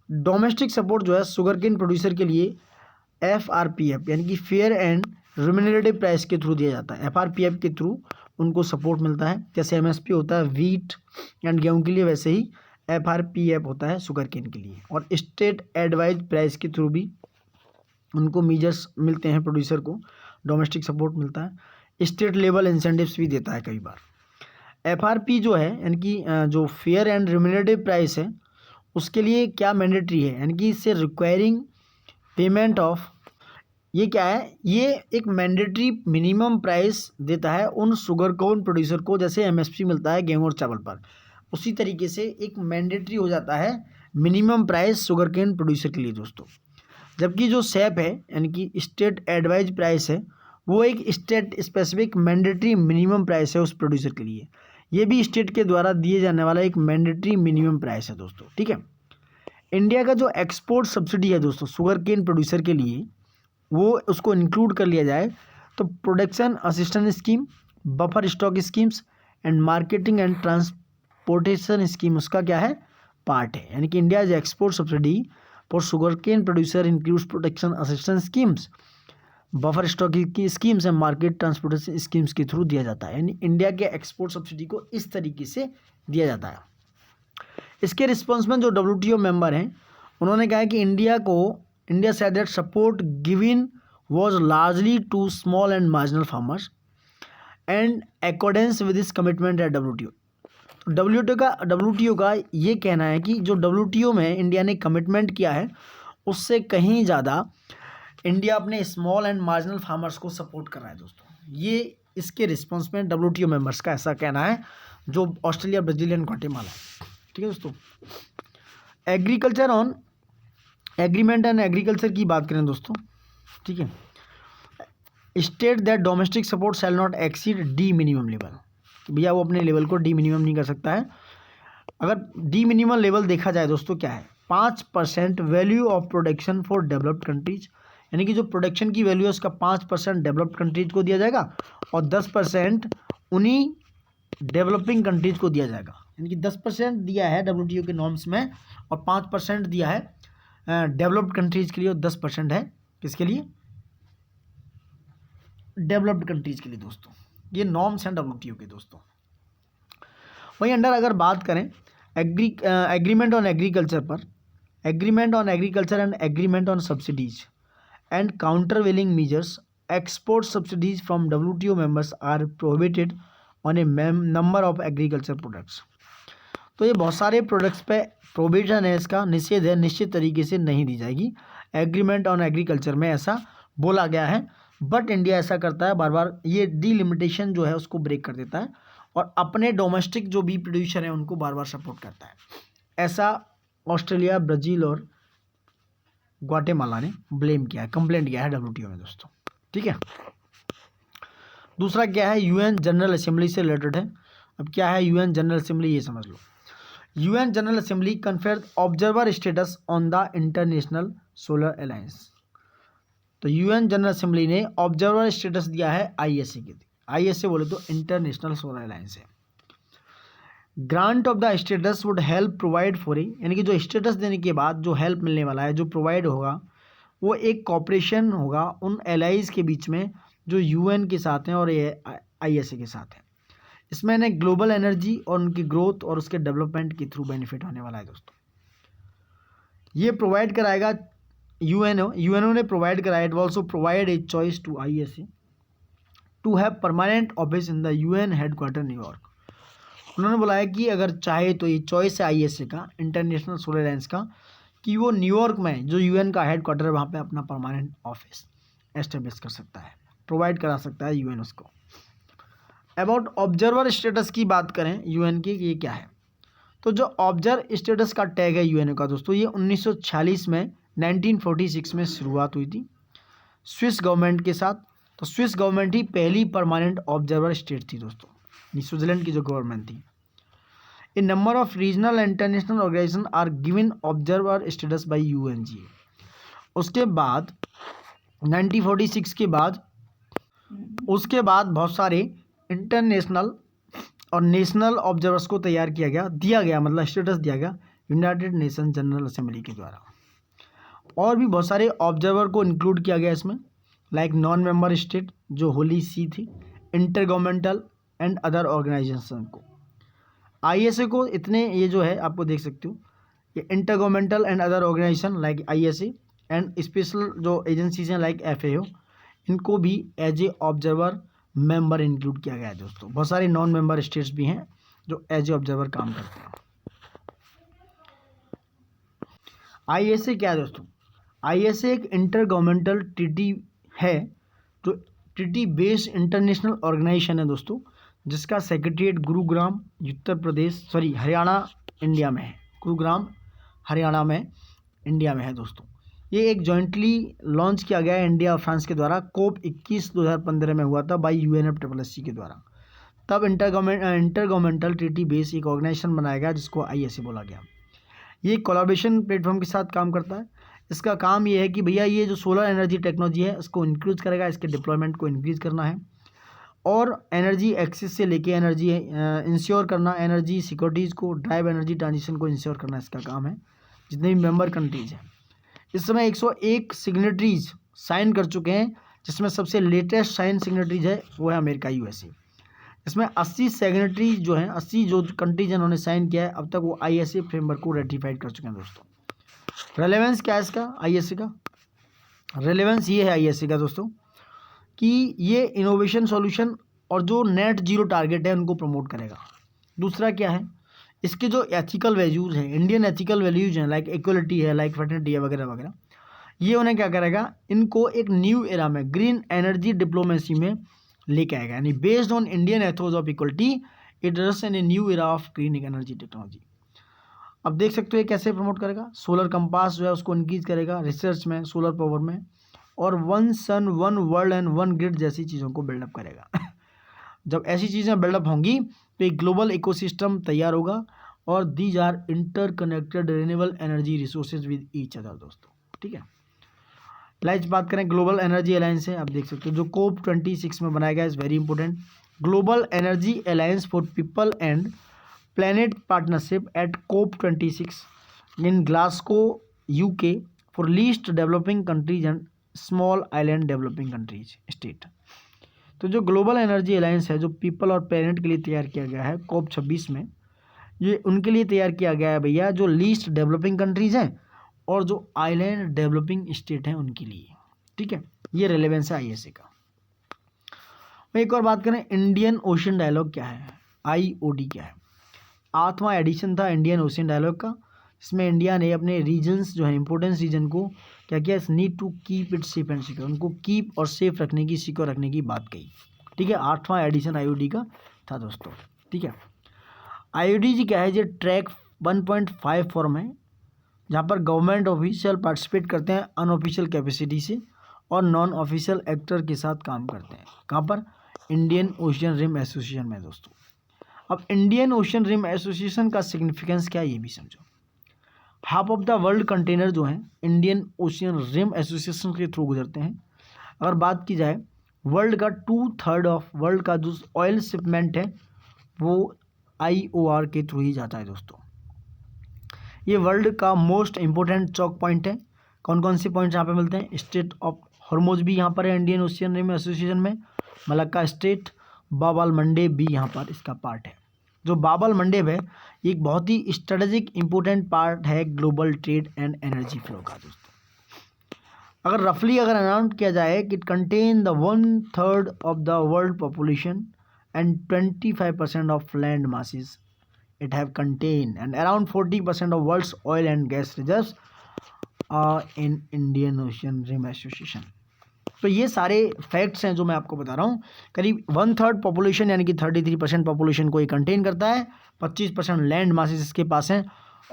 डोमेस्टिक सपोर्ट जो है शुगर केन प्रोड्यूसर के लिए FRPF यानी कि फेयर एंड रिम्यूनरेटिव प्राइस के थ्रू दिया जाता है। FRPF के थ्रू उनको सपोर्ट मिलता है, जैसे MSP होता है वीट एंड गेहूं के लिए, वैसे ही FRPF होता है शुगर केन के लिए। और स्टेट एडवाइज प्राइस के थ्रू भी उनको मीजर्स मिलते हैं, प्रोड्यूसर को डोमेस्टिक सपोर्ट मिलता है। स्टेट लेवल इंसेंटिव्स भी देता है कई बार। FRP जो है यानी कि जो फेयर एंड रिम्यूनरेटिव प्राइस है उसके लिए क्या मैंडेटरी है, यानी कि इससे रिक्वायरिंग पेमेंट ऑफ, ये क्या है, ये एक मैंडेटरी मिनिमम प्राइस देता है उन शुगर कोन प्रोड्यूसर को, जैसे MSP मिलता है गेहूं और चावल पर, उसी तरीके से एक मैंडेटरी हो जाता है minimum price sugar cane producer के लिए दोस्तों। जबकि जो SAP है यानी कि स्टेट एडवाइज प्राइस है, वो एक state specific mandatory minimum price है उस प्रोड्यूसर के लिए, ये भी स्टेट के द्वारा दिए जाने वाला एक मैंडेटरी मिनिमम प्राइस है दोस्तों। ठीक है, इंडिया का जो एक्सपोर्ट सब्सिडी है दोस्तों शुगर केन प्रोड्यूसर के लिए, वो उसको इंक्लूड कर लिया जाए तो production assistance scheme, buffer stock schemes and marketing and transportation scheme उसका क्या है, पार्ट है। यानी कि India is export subsidy for sugar cane producer includes production assistance schemes, buffer stock की schemes and market transportation schemes के through दिया जाता है। यानी इंडिया के एक्सपोर्ट सब्सिडी को इस तरीके से दिया जाता है। इसके रिस्पॉन्स में जो WTO मेंबर हैं उन्होंने कहा कि India said that support given was largely to small and marginal farmers and accordance with this commitment at WTO। WTO का ये कहना है कि जो WTO में इंडिया ने कमिटमेंट किया है उससे कहीं ज़्यादा इंडिया अपने स्मॉल एंड मार्जिनल फार्मर्स को सपोर्ट कर रहा है दोस्तों। ये इसके रिस्पॉन्स में WTO मेंबर्स का ऐसा कहना है, जो ऑस्ट्रेलिया, ब्राज़ील एंड ग्वाटेमाला है। ठीक है दोस्तों, agriculture on agreement and agriculture की बात करें दोस्तों, ठीक है, state that domestic support shall not exceed D minimum level, भैया वो अपने लेवल को डी मिनिमम नहीं कर सकता है। अगर डी मिनिमम लेवल देखा जाए दोस्तों क्या है, 5% value of production for developed countries, यानी कि जो प्रोडक्शन की वैल्यू है उसका 5% डेवलप्ड कंट्रीज को दिया जाएगा और 10% उन्हीं डेवलपिंग कंट्रीज को दिया जाएगा, यानी कि 10% दिया है WTO के नॉर्म्स में और 5% दिया है डेवलप्ड कंट्रीज के लिए और 10% है किसके लिए, डेवलप्ड कंट्रीज के लिए दोस्तों। ये नॉर्म्स हैं WTO के दोस्तों। वहीं अंडर अगर बात करें एग्रीमेंट ऑन एग्रीकल्चर पर, agreement on agriculture and agreement on subsidies and countervailing measures, export subsidies from WTO members are prohibited on a number of agriculture products. तो ये बहुत सारे प्रोडक्ट्स पे प्रोहिबिशन है, इसका निषेध है, निश्चित तरीके से नहीं दी जाएगी। एग्रीमेंट ऑन एग्रीकल्चर में ऐसा बोला गया है, बट इंडिया ऐसा करता है बार बार, ये डिलिमिटेशन जो है उसको ब्रेक कर देता है और अपने डोमेस्टिक जो बी प्रोड्यूसर हैं उनको बार बार सपोर्ट करता है। ऐसा ऑस्ट्रेलिया, ब्राज़ील और ग्वाटेमाला ने ब्लेम किया है, कंप्लेंट किया है WTO में दोस्तों। ठीक है, दूसरा क्या है, UN जनरल असेंबली से रिलेटेड है। अब क्या है UN जनरल असेंबली, ये समझ लो। UN general assembly conferred observer status on the international solar alliance. तो UN जनरल असेंबली ने ऑब्जर्वर स्टेटस दिया है ISA के, ISA बोले तो इंटरनेशनल सोलर अलायंस है। Grant of the status would help provide for, यानी कि जो स्टेटस देने के बाद जो हेल्प मिलने वाला है, जो प्रोवाइड होगा, वो एक कॉपरेशन होगा उन एलाइज के बीच में जो UN के साथ हैं और ये ISA के साथ हैं। इसमें इन्हें ग्लोबल एनर्जी और उनकी ग्रोथ और उसके डेवलपमेंट के थ्रू बेनिफिट होने वाला है दोस्तों। ये प्रोवाइड कराएगा UNO ने प्रोवाइड कराया। It also provide a choice to ISA to have permanent office in the UN headquarter New York. उन्होंने बोला कि अगर चाहे तो ये चॉइस है ISA का, इंटरनेशनल सोलर अलायंस का, कि वो न्यूयॉर्क में जो UN का हेडक्वार्टर है वहाँ पे अपना परमानेंट ऑफिस एस्टेब्लिश कर सकता है, प्रोवाइड करा सकता है UN उसको। अबाउट ऑब्जर्वर स्टेटस की बात करें UN की, ये क्या है, तो जो ऑब्जर्वर स्टेटस का टैग है UN का दोस्तों, ये 1946 में 1946 में शुरुआत हुई थी स्विस गवर्नमेंट के साथ। तो स्विस गवर्नमेंट ही पहली परमानेंट ऑब्जर्वर स्टेट थी दोस्तों, स्विट्जरलैंड की जो गवर्नमेंट थी। A number of regional and international organisation are given observer status by UNGA। उसके बाद 1946 के बाद बहुत सारे इंटरनेशनल और नेशनल ऑब्जर्वर्स को तैयार दिया गया मतलब स्टेटस दिया गया यूनाइटेड नेशन जनरल असेंबली के द्वारा। और भी बहुत सारे ऑब्जर्वर को इंक्लूड किया गया इसमें, लाइक नॉन मेंबर स्टेट जो होली सी थी, inter governmental and other organisation को। ISA को इतने ये जो है आपको देख सकते हो, ये inter governmental and other organisation like ISA and special जो एजेंसीज हैं लाइक FAO, इनको भी as a observer member include किया गया है दोस्तों। बहुत सारे नॉन मेंबर स्टेट्स भी हैं जो एज ए ऑब्जर्वर काम करते हैं। ISA क्या है दोस्तों, ISA एक इंटर गवर्नमेंटल ट्रीटी है, जो ट्रीटी बेस्ड इंटरनेशनल ऑर्गेनाइजेशन है दोस्तों, जिसका सेक्रेटरीट गुरुग्राम हरियाणा इंडिया में है। गुरुग्राम हरियाणा में इंडिया में है दोस्तों। ये एक जॉइंटली लॉन्च किया गया है इंडिया और फ्रांस के द्वारा। COP21 2015 में हुआ था बाई UNFCCC के द्वारा। तब इंटर गवर्नमेंटल ट्रीटी बेस एक ऑर्गेनाइजेशन बनाया गया जिसको ISA बोला गया। ये कोलैबोरेशन प्लेटफॉर्म के साथ काम करता है। इसका काम ये है कि भैया ये जो सोलर एनर्जी टेक्नोलॉजी है उसको इंक्रीज करेगा, इसके डिप्लॉयमेंट को इंक्रीज करना है और एनर्जी एक्सेस से लेके एनर्जी इंश्योर करना, एनर्जी सिक्योरिटीज़ को, ड्राइव एनर्जी ट्रांजिशन को इंश्योर करना इसका काम है। जितने भी मेंबर कंट्रीज हैं इस समय 101 सिग्नेटरीज साइन कर चुके हैं, जिसमें सबसे लेटेस्ट साइन सिग्नेटरीज है वो है अमेरिका USA। इसमें 80 सिग्नेटरीज जो हैं, 80 जो कंट्रीज जिन्होंने साइन किया है अब तक वो ISA फ्रेमवर्क को रेटिफाइड कर चुके हैं दोस्तों। रेलेवेंस क्या है इसका ISA का, रेलेवेंस ये है ISA का दोस्तों कि ये इनोवेशन सॉल्यूशन और जो नेट जीरो टारगेट है उनको प्रमोट करेगा। दूसरा क्या है, इसके जो एथिकल वैल्यूज़ हैं, इंडियन एथिकल वैल्यूज़ हैं, लाइक इक्वलिटी है, लाइक फ्रेटर्निटी है वगैरह वगैरह, ये उन्हें क्या करेगा, इनको एक न्यू एरा में ग्रीन एनर्जी डिप्लोमेसी में लेके आएगा। यानी based on Indian ethos of equality it रस in a new era of green energy technology. अब देख सकते हो ये कैसे प्रमोट करेगा, सोलर कंपास जो है उसको इंक्रीज करेगा रिसर्च में, सोलर पावर में, और 1 सन 1 वर्ल्ड एंड 1 ग्रिड जैसी चीज़ों को बिल्डअप करेगा। जब ऐसी चीज़ें बिल्डअप होंगी तो एक ग्लोबल इकोसिस्टम तैयार होगा और these are interconnected renewable energy resources with each other दोस्तों। ठीक है, लाइक बात करें ग्लोबल एनर्जी अलायंस है, आप देख सकते हो जो COP26 में बनाया गया, is very important. Global energy alliance for people and planet partnership at COP26 in Glasgow UK for least developing countries and small island developing countries state. तो जो ग्लोबल एनर्जी अलायंस है, जो पीपल और planet के लिए तैयार किया गया है COP26 में, ये उनके लिए तैयार किया गया है भैया, जो लीस्ट डेवलपिंग कंट्रीज हैं और जो आइलैंड डेवलपिंग स्टेट हैं उनके लिए। ठीक है, ये रेलेवेंस है ISA का। एक और बात करें, इंडियन ओशन डायलॉग क्या है, IOD क्या है। 8वां एडिशन था इंडियन ओशन डायलॉग का। इसमें इंडिया ने अपने रीजन्स जो है, इंपॉर्टेंस रीजन को क्या किया, need to keep it safe and secure, उनको कीप और सेफ रखने की, सिक्योर रखने की बात कही। ठीक है, 8वां एडिशन IOD का था दोस्तों। ठीक है, IOD जी क्या है, ये ट्रैक 1.5 फॉर्म है, जहाँ पर गवर्नमेंट ऑफिशियल पार्टिसिपेट करते हैं अनऑफिशियल कैपेसिटी से और नॉन ऑफिशियल एक्टर के साथ काम करते हैं। कहाँ पर, इंडियन ओशियन रिम एसोसिएशन में दोस्तों। अब इंडियन ओशियन रिम एसोसिएशन का सिग्निफिकेंस क्या है ये भी समझो। Half of the world container जो हैं इंडियन ओशियन रिम एसोसिएशन के थ्रू गुजरते हैं। अगर बात की जाए वर्ल्ड का 2/3 ऑफ वर्ल्ड का जो ऑयल शिपमेंट है वो IOR के थ्रू ही जाता है दोस्तों। ये वर्ल्ड का मोस्ट इंपॉर्टेंट चौक पॉइंट है। कौन कौन से पॉइंट्स यहाँ पे मिलते हैं, स्टेट ऑफ हॉर्मुज भी यहाँ पर है इंडियन ओशियन रिम एसोसिएशन में, मलक्का स्ट्रेट, बाब अल मंडेब भी यहाँ पर इसका पार्ट है। जो बाब अल मंडेब है ये एक बहुत ही स्ट्रेटेजिक इंपॉर्टेंट पार्ट है global trade and energy flow का दोस्तों। अगर रफली अनाउंस किया जाए कि it contain the 1/3 of the world population and 25% of land masses it have contained and around 40% of world's oil and gas reserves are in Indian Ocean Rim Association। तो ये सारे फैक्ट्स हैं जो मैं आपको बता रहा हूँ। करीब 1/3 पॉपुलेशन यानी कि 33% पॉपुलेशन को ये कंटेन करता है, 25% लैंड मासेस इसके पास हैं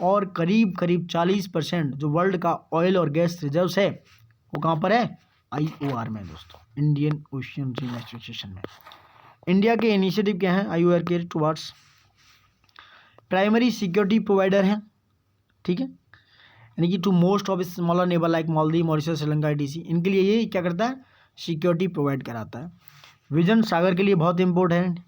और करीब 40% जो वर्ल्ड का ऑयल और गैस रिजर्व्स है वो कहाँ पर है, IOR में दोस्तों, इंडियन ओशियन रिम एसोसिएशन में। इंडिया के इनिशिएटिव क्या हैं IOR के टुवार्ड्स, प्राइमरी सिक्योरिटी प्रोवाइडर हैं। ठीक है, यानी कि to most of smaller neighbour like Maldives, Mauritius, Sri Lanka etc, इनके लिए ये क्या करता है, सिक्योरिटी प्रोवाइड कराता है। विजन सागर के लिए बहुत इंपॉर्टेंट,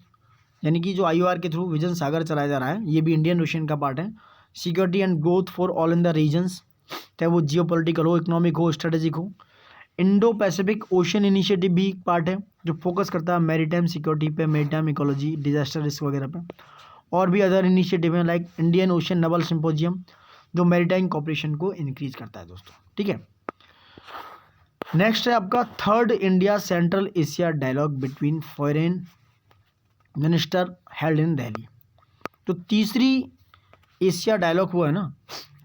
यानी कि जो IOR के थ्रू विजन सागर चलाया जा रहा है ये भी इंडियन ओशियन का पार्ट है। Security and growth for all in the regions, चाहे वो जियो पोलिटिकल हो, इकोनॉमिक हो, स्ट्रेटेजिक हो। इंडो पैसिफिक ओशियन इनिशिएटिव भी एक पार्ट है जो फोकस करता है मैरीटाइम सिक्योरिटी पे, मैरीटाइम इकोलॉजी, डिजास्टर रिस्क वगैरह पे। और भी अदर इनिशिएटिव हैं like Indian Ocean naval symposium जो मैरीटाइम कॉपरेशन को इंक्रीज करता है दोस्तों। ठीक है, नेक्स्ट है आपका 3rd India Central Asia dialogue between foreign minister held in Delhi. तो तीसरी एशिया डायलॉग हुआ है ना,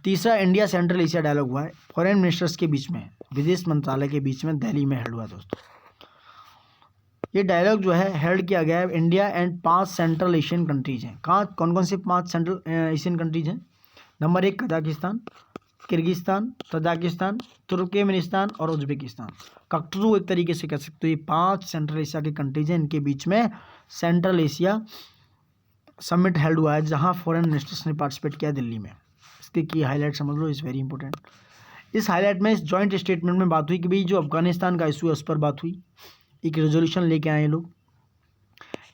तीसरा इंडिया सेंट्रल एशिया डायलॉग हुआ है फॉरेन मिनिस्टर्स के बीच में, विदेश मंत्रालय के बीच में दिल्ली में हेल्ड हुआ दोस्तों। ये डायलॉग जो है हेल्ड किया गया है India and 5 central Asian countries हैं। कहाँ, कौन कौन से 5 सेंट्रल एशियन कंट्रीज हैं, number 1 Kazakhstan, Kyrgyzstan, Tajikistan, Turkmenistan और उज्बेकिस्तान। कक्टरू एक तरीके से कह सकते हो, ये 5 सेंट्रल एशिया के कंट्रीज हैं, इनके बीच में सेंट्रल एशिया समिट हेल्ड हुआ है जहाँ फॉरेन मिनिस्टर्स ने पार्टिसिपेट किया दिल्ली में। इसके की हाईलाइट समझ लो, इज़ वेरी इंपॉर्टेंट। इस हाईलाइट में इस जॉइंट स्टेटमेंट में बात हुई कि भाई जो अफगानिस्तान का इशू है उस पर बात हुई, एक रेजोल्यूशन लेके आए लोग।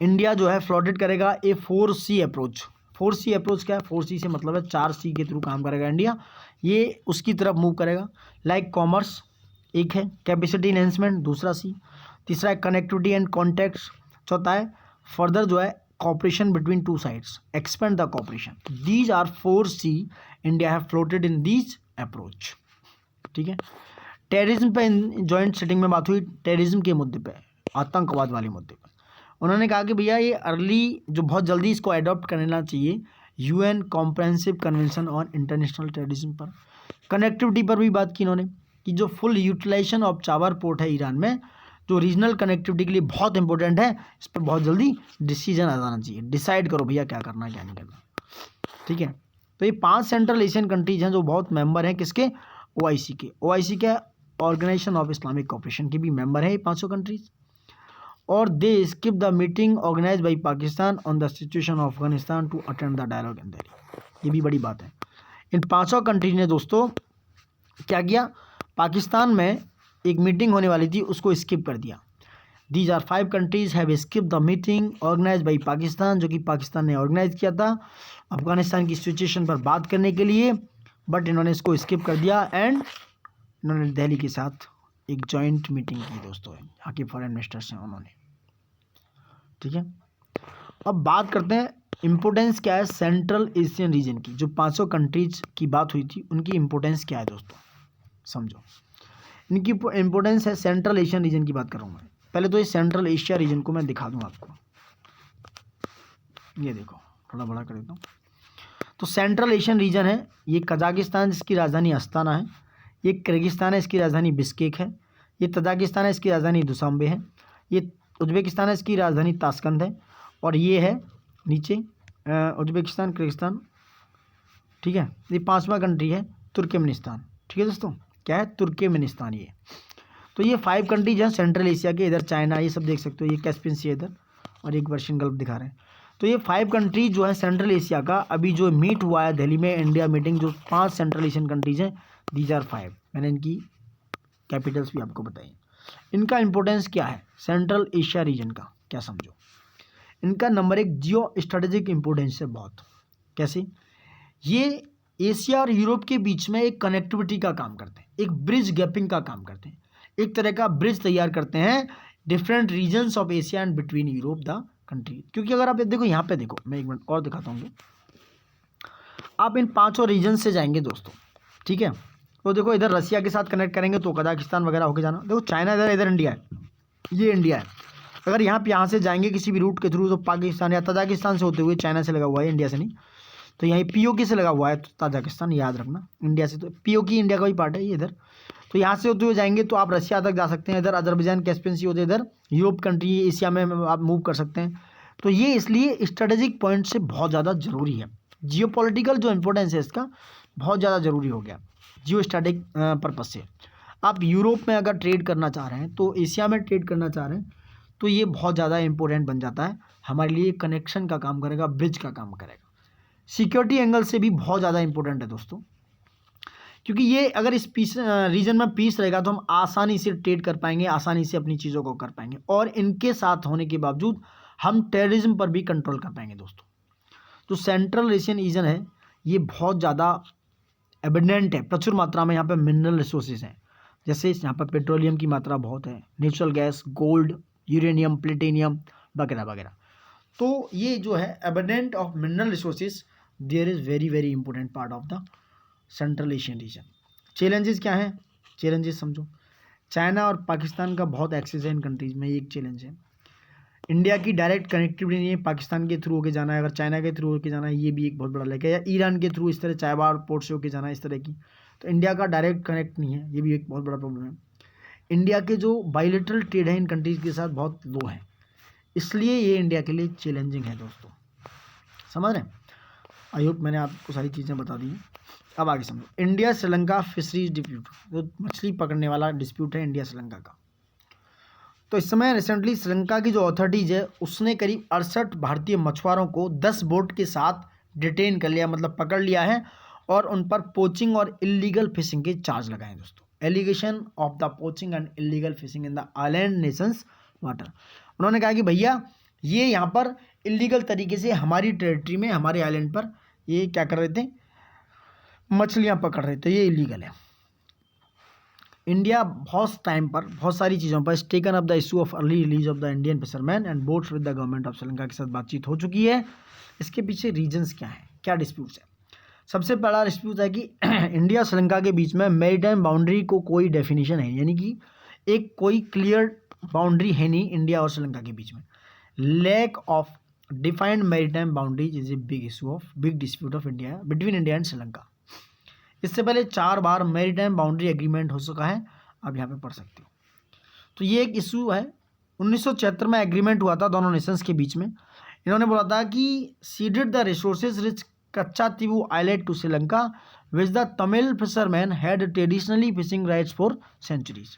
इंडिया जो है फ्लॉटेड करेगा ए 4C अप्रोच। 4C अप्रोच क्या है, 4C से मतलब है 4C के थ्रू काम करेगा इंडिया, ये उसकी तरफ मूव करेगा। लाइक कॉमर्स एक है, कैपेसिटी एनहेंसमेंट दूसरा C, तीसरा है कनेक्टिविटी एंड कॉन्टैक्ट्स, चौथा है फर्दर जो है cooperation between 2 sides, expand the cooperation. These are 4C India have floated in these approach. ठीक है, टेररिज्म पे जॉइंट सेटिंग में बात हुई, टेररिज्म के मुद्दे पे, आतंकवाद वाले मुद्दे पे। उन्होंने कहा कि भैया ये अर्ली जो बहुत जल्दी इसको अडॉप्ट कर लेना चाहिए UN comprehensive convention on international terrorism पर। कनेक्टिविटी पर भी बात की इन्होंने कि जो फुल यूटिलाइजेशन ऑफ चाबर पोर्ट है ईरान में, जो रीजनल कनेक्टिविटी के लिए बहुत इंपॉर्टेंट है, इस पर बहुत जल्दी डिसीजन आ जाना चाहिए, डिसाइड करो भैया क्या करना है क्या नहीं करना। ठीक है, तो ये 5 सेंट्रल एशियन कंट्रीज हैं जो बहुत मेंबर हैं किसके, OIC के। OIC क्या, ऑर्गेनाइजेशन ऑफ इस्लामिक कोऑपरेशन की भी मेंबर है ये 500 कंट्रीज। और they skip the meeting organise by Pakistan on the situation of Afghanistan to attend the dialogue in Delhi. ये भी बड़ी बात है। इन 500 कंट्रीज ने दोस्तों क्या किया, पाकिस्तान में एक मीटिंग होने वाली थी उसको स्किप कर दिया। These are 5 countries have skip the meeting organise by Pakistan, जो कि पाकिस्तान ने ऑर्गेनाइज किया था अफगानिस्तान की सिचुएशन पर बात करने के लिए, बट इन्होंने इसको स्किप कर दिया एंड इन्होंने दिल्ली के साथ एक जॉइंट मीटिंग की दोस्तों, यहाँ के फॉरेन मिनिस्टर्स हैं उन्होंने। ठीक है, अब बात करते हैं इम्पोर्टेंस क्या है सेंट्रल एशियन रीजन की। जो 500 कंट्रीज की बात हुई थी उनकी इम्पोर्टेंस क्या है दोस्तों, समझो। इनकी इम्पोर्टेंस है, सेंट्रल एशियन रीजन की बात कर रहा हूँ मैं। पहले तो ये सेंट्रल एशिया रीजन को मैं दिखा दूँ आपको, ये देखो थोड़ा बड़ा कर देता हूँ। तो सेंट्रल एशियन रीजन है, ये कजाकिस्तान जिसकी राजधानी अस्ताना है, ये किर्गिस्तान है इसकी राजधानी बिश्केक है, ये तजाकिस्तान है इसकी राजधानी दुशांबे है, ये उज्बेकिस्तान है इसकी राजधानी ताशकंद है, और ये है नीचे उज्बेकिस्तान किर्गिस्तान। ठीक है, ये 5वां कंट्री है तुर्कमेनिस्तान। ठीक है दोस्तों, क्या है तुर्कमेनिस्तान ये। तो ये 5 कंट्रीज हैं सेंट्रल एशिया के, इधर चाइना ये सब देख सकते हो, ये कैस्पियन सी है इधर, और एक पर्शियन गल्फ दिखा रहे हैं। तो ये 5 कंट्रीज जो है सेंट्रल एशिया का अभी जो मीट हुआ है दिल्ली में इंडिया मीटिंग, जो 5 सेंट्रल एशियन कंट्रीज हैं, दीज आर 5। मैंने इनकी कैपिटल्स भी आपको बताई। इनका इंपॉर्टेंस क्या है सेंट्रल एशिया रीजन का, क्या समझो। इनका नंबर 1 जियो स्ट्रेटेजिक इंपॉर्टेंस है बहुत। कैसे, ये एशिया और यूरोप के बीच में एक कनेक्टिविटी का काम करते हैं, एक ब्रिज गैपिंग का काम करते हैं, एक तरह का ब्रिज तैयार करते हैं different regions of Asia and between Europe the country. क्योंकि अगर आप देखो यहाँ पे देखो, मैं एक मिनट और दिखाता हूँ, आप इन 5 रीजन से जाएंगे दोस्तों। ठीक है, तो देखो इधर रसिया के साथ कनेक्ट करेंगे तो कजाकिस्तान वगैरह होके जाना। देखो चाइना इधर, इधर इंडिया है, ये इंडिया है। अगर यहाँ से जाएंगे किसी भी रूट के थ्रू तो पाकिस्तान या तजाकिस्तान से होते हुए, चाइना से लगा हुआ है इंडिया से नहीं, तो यहाँ पीओके से लगा हुआ है तो तजाकिस्तान, याद रखना। इंडिया से तो पीओके इंडिया का ही पार्ट है ये इधर। तो यहाँ से होते हुए जाएंगे तो आप रशिया तक जा सकते हैं, इधर अजरबैजान कैस्पियन सी होते इधर यूरोप कंट्री एशिया में आप मूव कर सकते हैं। तो ये इसलिए स्ट्रेटेजिक पॉइंट से बहुत ज़्यादा ज़रूरी है, जियोपॉलिटिकल जो इम्पोर्टेंस है इसका बहुत ज़्यादा ज़रूरी हो गया जियो स्ट्रेटेजिक पर्पज से। आप यूरोप में अगर ट्रेड करना चाह रहे हैं तो एशिया में ट्रेड करना चाह रहे हैं तो ये बहुत ज़्यादा इंपॉर्टेंट बन जाता है हमारे लिए, कनेक्शन का काम करेगा, ब्रिज का काम करेगा। सिक्योरिटी एंगल से भी बहुत ज़्यादा इंपॉर्टेंट है दोस्तों, क्योंकि ये अगर इस पीस रीजन में पीस रहेगा तो हम आसानी से ट्रेड कर पाएंगे, आसानी से अपनी चीज़ों को कर पाएंगे, और इनके साथ होने के बावजूद हम टेररिज्म पर भी कंट्रोल कर पाएंगे दोस्तों। जो सेंट्रल एशियन रीजन है ये बहुत ज़्यादा एबिडेंट है, प्रचुर मात्रा में यहाँ पे मिनरल रिसोर्सेज हैं, जैसे यहाँ पर पेट्रोलियम की मात्रा बहुत है, natural gas, gold, uranium, platinum वगैरह वगैरह। तो ये जो है abundant of mineral resources, there is very very important part of the Central Asian region. Challenges क्या हैं, चैलेंजेस समझो। चाइना और पाकिस्तान का बहुत एक्सेस है इन कंट्रीज़ में, ये एक चैलेंज है। इंडिया की डायरेक्ट कनेक्टिविटी नहीं है, पाकिस्तान के थ्रू होके जाना है, अगर चाइना के थ्रू होके जाना है ये भी एक बहुत बड़ा लेके, या ईरान के थ्रू इस तरह चायबार पोर्ट से होके जाना है इस तरह की, तो इंडिया का डायरेक्ट कनेक्ट नहीं है, ये भी एक बहुत बड़ा प्रॉब्लम है। इंडिया के जो बायलैटरल ट्रेड है इन कंट्रीज़ के साथ बहुत लो है, इसलिए ये इंडिया के लिए चैलेंजिंग है दोस्तों, समझ रहे हैं। आई होप मैंने आपको सारी चीज़ें बता दी हैं। अब आगे समझो, इंडिया श्रीलंका फिशरीज डिस्प्यूट, जो मछली पकड़ने वाला डिस्प्यूट है इंडिया श्रीलंका का। तो इस समय रिसेंटली श्रीलंका की जो अथॉरिटीज़ है उसने करीब 68 भारतीय मछुआरों को 10 बोट के साथ डिटेन कर लिया, मतलब पकड़ लिया है, और उन पर पोचिंग और इलीगल फिशिंग के चार्ज लगाए हैं दोस्तों। Allegation of the poaching and illegal fishing in the island nations water. उन्होंने कहा कि भैया ये यहाँ पर इलीगल तरीके से हमारी टेरिटरी में, हमारे आइलैंड पर ये क्या कर रहे थे, मछलियाँ पकड़ रहे थे, ये इलीगल है। इंडिया बहुत टाइम पर बहुत सारी चीज़ों पर taken up the issue of early release of the Indian fisherman and boats with the government of Sri Lanka के साथ बातचीत हो चुकी है। इसके पीछे रीजंस क्या हैं, क्या डिस्प्यूट्स है। सबसे पहला डिस्प्यूट है कि इंडिया श्रीलंका के बीच में मैरीटाइम बाउंड्री को कोई डेफिनेशन है, यानी कि एक कोई क्लियर बाउंड्री है नहीं इंडिया और श्रीलंका के बीच में। Lack of defined maritime boundaries is a big issue of big dispute of India between India and Sri Lanka. इससे पहले 4 बार मैरीटाइम बाउंड्री एग्रीमेंट हो चुका है, आप यहाँ पे पढ़ सकते हो। तो ये एक इशू है। 1976 में एग्रीमेंट हुआ था दोनों नेशंस के बीच में। इन्होंने बोला था कि ceded the resources rich Katchatheevu island to Sri Lanka which the Tamil fisherman had traditionally fishing rights for centuries.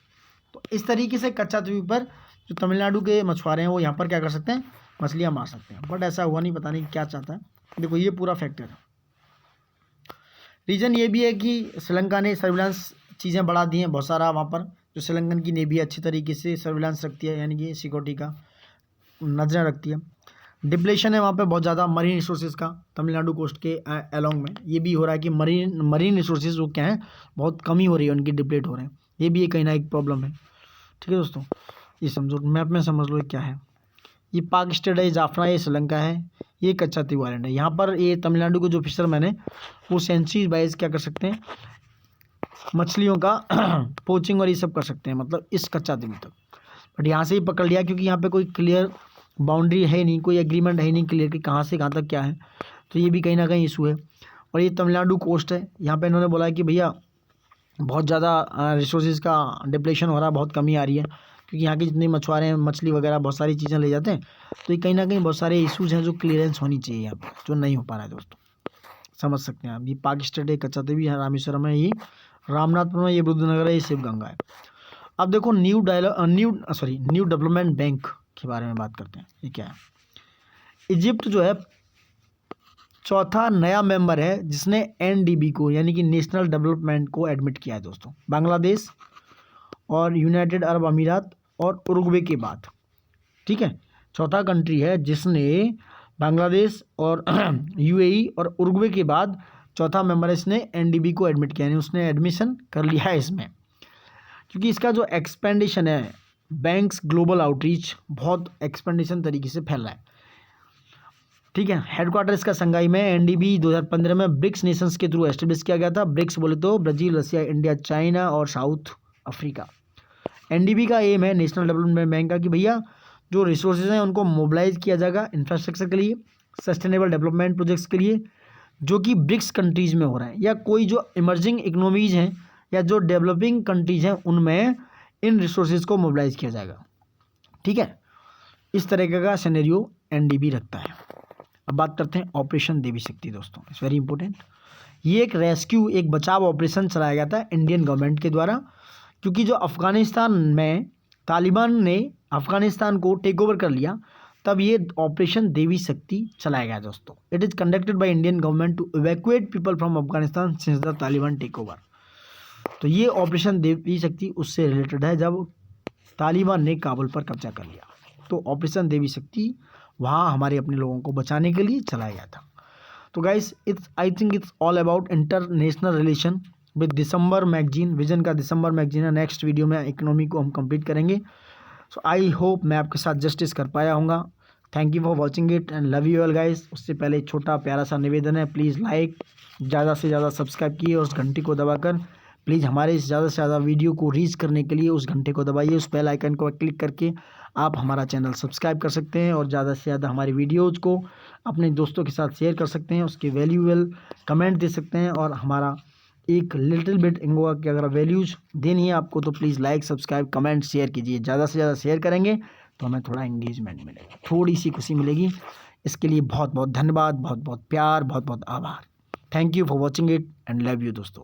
तो इस तरीके से कच्चातीवू पर जो तमिलनाडु के मछुआरे हैं वो यहाँ पर क्या कर सकते हैं, मछलियाँ मार सकते हैं, बट ऐसा हुआ नहीं, पता नहीं क्या चाहता है। देखो ये पूरा फैक्टर है। रीज़न ये भी है कि श्रीलंका ने सर्विलांस चीज़ें बढ़ा दी हैं बहुत सारा, वहाँ पर जो श्रीलंकन की नेवी अच्छी तरीके से सर्विलांस रखती है, यानी कि सिक्योरिटी का नजर रखती है। डिप्लेशन है वहाँ पे बहुत ज़्यादा मरीन रिसोर्सेज का, तमिलनाडु कोस्ट के अलोंग में ये भी हो रहा है कि मरीन रिसोर्सेज वो क्या है, बहुत कमी हो रही है, उनकी डिप्लेट हो रहे हैं। ये भी कहीं ना एक प्रॉब्लम है। ठीक है दोस्तों, ये समझो, मैप में समझ लो ये क्या है। ये पाक स्टेट है, जाफना, ये श्रीलंका है, ये कच्चातीव आइलैंड है। यहाँ पर ये तमिलनाडु को जो फिशरमैन है वो सेंचुरी वाइज क्या कर सकते हैं, मछलियों का पोचिंग और ये सब कर सकते हैं, मतलब इस कच्चातीव तक। बट यहाँ से ही पकड़ लिया, क्योंकि यहाँ पे कोई क्लियर बाउंड्री है नहीं, कोई एग्रीमेंट है नहीं क्लियर कि कहाँ से कहाँ तक क्या है, तो ये भी कहीं ना कहीं इशू है। और ये तमिलनाडु कोस्ट है, यहाँ पे इन्होंने बोला है कि भैया बहुत ज़्यादा रिसोर्सेज का डिप्लेशन हो रहा है, बहुत कमी आ रही है, क्योंकि यहाँ के जितने मछुआरे हैं मछली वगैरह बहुत सारी चीज़ें ले जाते हैं, तो ये कहीं ना कहीं बहुत सारे इशूज़ हैं जो क्लियरेंस होनी चाहिए यहाँ पर, जो नहीं हो पा रहा है दोस्तों। समझ सकते हैं आप। ये पाक स्टेट है, कच्चादेवी है, रामेश्वरम है, ये रामनाथपुरम है, ये बुद्धनगर है, ये शिवगंगा है। अब देखो न्यू डेवलपमेंट बैंक के बारे में बात करते हैं। ये क्या है, इजिप्ट जो है चौथा नया मेंबर है जिसने एनडीबी को, यानी कि नेशनल डेवलपमेंट को एडमिट किया है दोस्तों। बांग्लादेश और यूनाइटेड अरब अमीरात और उरुग्वे के बाद, ठीक है, चौथा कंट्री है जिसने बांग्लादेश और यूएई और उरुग्वे के बाद चौथा मेंबर है, इसने एनडीबी को एडमिट किया, यानी उसने एडमिशन कर लिया है इसमें। क्योंकि इसका जो एक्सपेंडिशन है, बैंक्स ग्लोबल आउटरीच बहुत एक्सपेंडिशन तरीके से फैल रहा है। ठीक है, हेडक्वार्टर इसका संघाई में। एनडीबी 2015 में ब्रिक्स नेशंस के थ्रू एस्टेब्लिश किया गया था। ब्रिक्स बोले तो ब्राज़ील, रसिया, इंडिया, चाइना और साउथ अफ्रीका। एनडीबी का एम है नेशनल डेवलपमेंट बैंक का कि भैया जो रिसोर्सेज हैं उनको मोबिलाइज किया जाएगा इंफ्रास्ट्रक्चर के लिए, सस्टेनेबल डेवलपमेंट प्रोजेक्ट्स के लिए, जो कि ब्रिक्स कंट्रीज़ में हो रहा है, या कोई जो इमर्जिंग इकोनॉमीज़ हैं या जो डेवलपिंग कंट्रीज़ हैं उनमें इन रिसोर्सेज को मोबिलाइज किया जाएगा। ठीक है, इस तरीके का सिनेरियो एनडीबी रखता है। अब बात करते हैं ऑपरेशन देवी शक्ति दोस्तों, इट्स वेरी इंपॉर्टेंट। ये एक रेस्क्यू, एक बचाव ऑपरेशन चलाया गया था इंडियन गवर्नमेंट के द्वारा, क्योंकि जो अफगानिस्तान में तालिबान ने अफगानिस्तान को टेक ओवर कर लिया, तब ये ऑपरेशन देवी शक्ति चलाया गया दोस्तों। It is conducted by Indian government to evacuate people from Afghanistan since the Taliban take over. तो ये ऑपरेशन देवी शक्ति उससे रिलेटेड है जब तालिबान ने काबुल पर कब्जा कर लिया। तो ऑपरेशन देवी शक्ति वहाँ हमारे अपने लोगों को बचाने के लिए चलाया गया था। तो guys I think it's all about international relation with December magazine. Vision का दिसंबर मैगजीन है। नेक्स्ट वीडियो में इकोनॉमी को हम कंप्लीट करेंगे। सो आई होप मैं आपके साथ जस्टिस कर पाया हूँगा। Thank you for watching it and love you all guys. उससे पहले एक छोटा प्यारा सा निवेदन है, प्लीज़ लाइक, ज़्यादा से ज़्यादा सब्सक्राइब किए और उस घंटी को दबाकर प्लीज़ हमारे ज़्यादा से ज़्यादा वीडियो को रीच करने के लिए उस घंटे को दबाइए। उस बेल आइकन को क्लिक करके आप हमारा चैनल सब्सक्राइब कर सकते हैं और ज़्यादा से ज़्यादा हमारी वीडियोज़ को अपने दोस्तों के साथ शेयर कर सकते हैं, उसके वैल्यूएबल कमेंट दे सकते हैं। और हमारा एक लिटिल बिट इंगोआ की अगर वैल्यूज़ देनी है आपको तो please like, subscribe, comment, share कीजिए। ज़्यादा से ज़्यादा शेयर करेंगे तो हमें थोड़ा एंगेजमेंट मिलेगा, थोड़ी सी खुशी मिलेगी। इसके लिए बहुत बहुत धन्यवाद, बहुत बहुत प्यार, बहुत बहुत आभार। Thank you for watching it and love you दोस्तों।